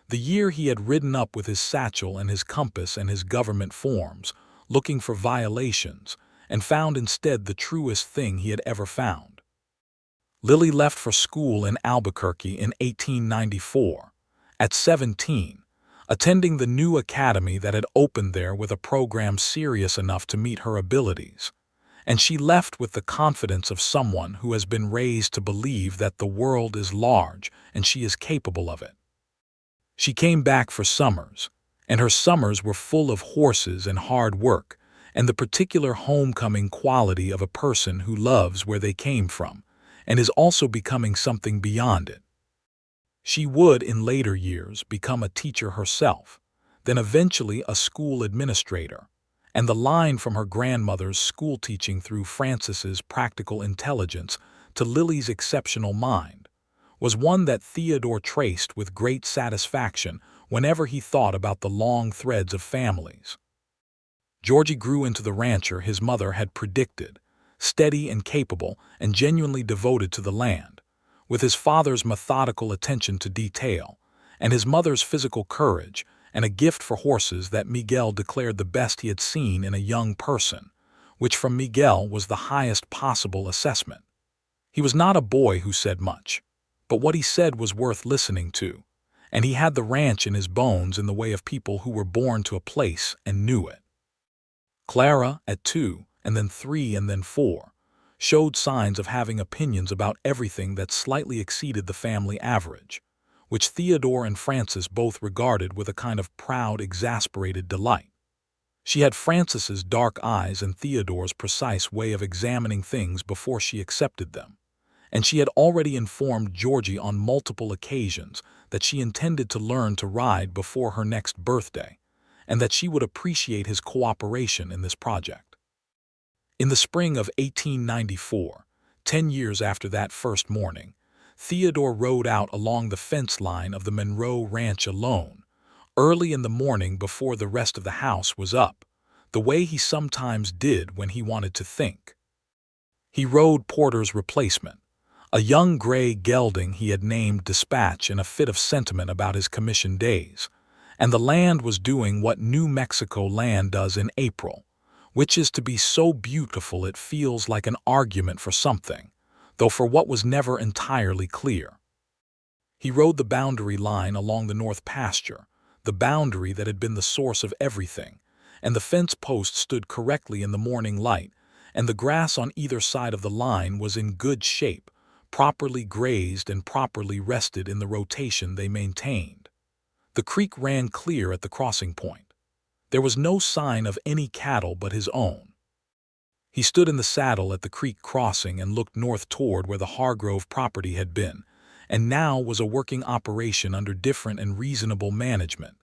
A: The year he had ridden up with his satchel and his compass and his government forms, looking for violations, and found instead the truest thing he had ever found. Lily left for school in Albuquerque in 1894, at 17, attending the new academy that had opened there with a program serious enough to meet her abilities. And she left with the confidence of someone who has been raised to believe that the world is large and she is capable of it. She came back for summers, and her summers were full of horses and hard work, and the particular homecoming quality of a person who loves where they came from, and is also becoming something beyond it. She would, in later years, become a teacher herself, then eventually a school administrator, and the line from her grandmother's school teaching through Frances's practical intelligence to Lily's exceptional mind was one that Theodore traced with great satisfaction whenever he thought about the long threads of families. Georgie grew into the rancher his mother had predicted, steady and capable and genuinely devoted to the land, with his father's methodical attention to detail, and his mother's physical courage, and a gift for horses that Miguel declared the best he had seen in a young person, which from Miguel was the highest possible assessment. He was not a boy who said much, but what he said was worth listening to, and he had the ranch in his bones in the way of people who were born to a place and knew it. Clara, at 2, and then 3, and then 4, showed signs of having opinions about everything that slightly exceeded the family average, which Theodore and Frances both regarded with a kind of proud, exasperated delight. She had Frances's dark eyes and Theodore's precise way of examining things before she accepted them, and she had already informed Georgie on multiple occasions that she intended to learn to ride before her next birthday, and that she would appreciate his cooperation in this project. In the spring of 1894, 10 years after that first morning, Theodore rode out along the fence line of the Monroe Ranch alone, early in the morning before the rest of the house was up, the way he sometimes did when he wanted to think. He rode Porter's replacement, a young gray gelding he had named Dispatch in a fit of sentiment about his commission days, and the land was doing what New Mexico land does in April, which is to be so beautiful it feels like an argument for something, though for what was never entirely clear. He rode the boundary line along the north pasture, the boundary that had been the source of everything, and the fence post stood correctly in the morning light, and the grass on either side of the line was in good shape, properly grazed and properly rested in the rotation they maintained. The creek ran clear at the crossing point. There was no sign of any cattle but his own. He stood in the saddle at the creek crossing and looked north toward where the Hargrove property had been, and now was a working operation under different and reasonable management,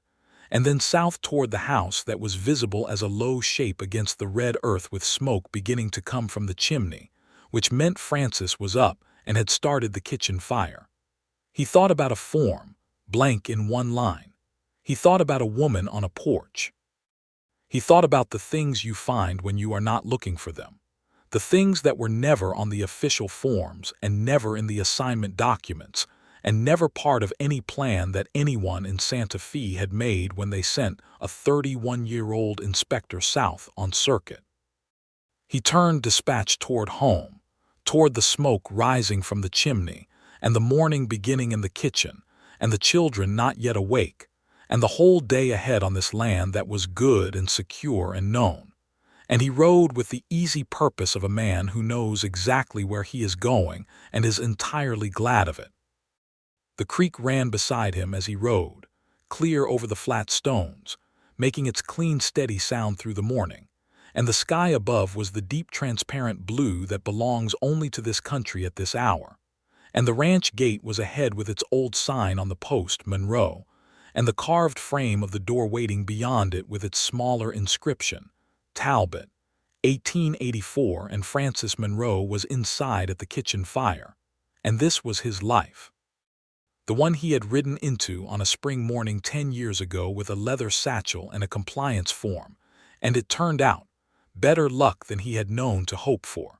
A: and then south toward the house that was visible as a low shape against the red earth with smoke beginning to come from the chimney, which meant Frances was up and had started the kitchen fire. He thought about a form, blank in one line. He thought about a woman on a porch. He thought about the things you find when you are not looking for them, the things that were never on the official forms and never in the assignment documents, and never part of any plan that anyone in Santa Fe had made when they sent a 31-year-old inspector south on circuit. He turned dispatch toward home, toward the smoke rising from the chimney, and the morning beginning in the kitchen, and the children not yet awake, and the whole day ahead on this land that was good and secure and known. And he rode with the easy purpose of a man who knows exactly where he is going and is entirely glad of it. The creek ran beside him as he rode, clear over the flat stones, making its clean steady sound through the morning, and the sky above was the deep transparent blue that belongs only to this country at this hour, and the ranch gate was ahead with its old sign on the post, Monroe, and the carved frame of the door waiting beyond it with its smaller inscription, Talbot, 1884, and Frances Monroe was inside at the kitchen fire, and this was his life. The one he had ridden into on a spring morning 10 years ago with a leather satchel and a compliance form, and it turned out better luck than he had known to hope for.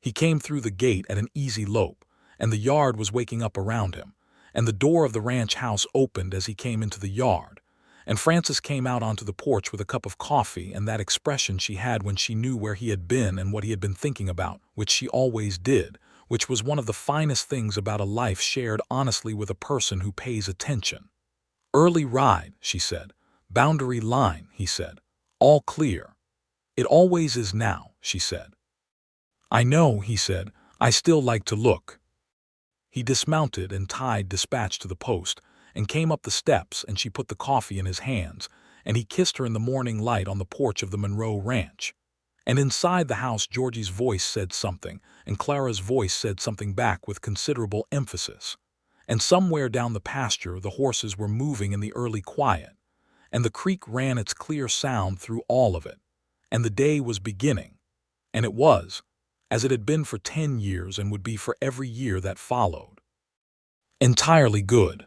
A: He came through the gate at an easy lope, and the yard was waking up around him, and the door of the ranch house opened as he came into the yard, and Frances came out onto the porch with a cup of coffee and that expression she had when she knew where he had been and what he had been thinking about, which she always did, which was one of the finest things about a life shared honestly with a person who pays attention. "Early ride," she said. "Boundary line," he said. "All clear." "It always is now," she said. "I know," he said. "I still like to look." He dismounted and tied dispatch to the post, and came up the steps, and she put the coffee in his hands, and he kissed her in the morning light on the porch of the Monroe ranch. And inside the house Georgie's voice said something, and Clara's voice said something back with considerable emphasis. And somewhere down the pasture the horses were moving in the early quiet, and the creek ran its clear sound through all of it, and the day was beginning, and it was, as it had been for 10 years and would be for every year that followed. Entirely good.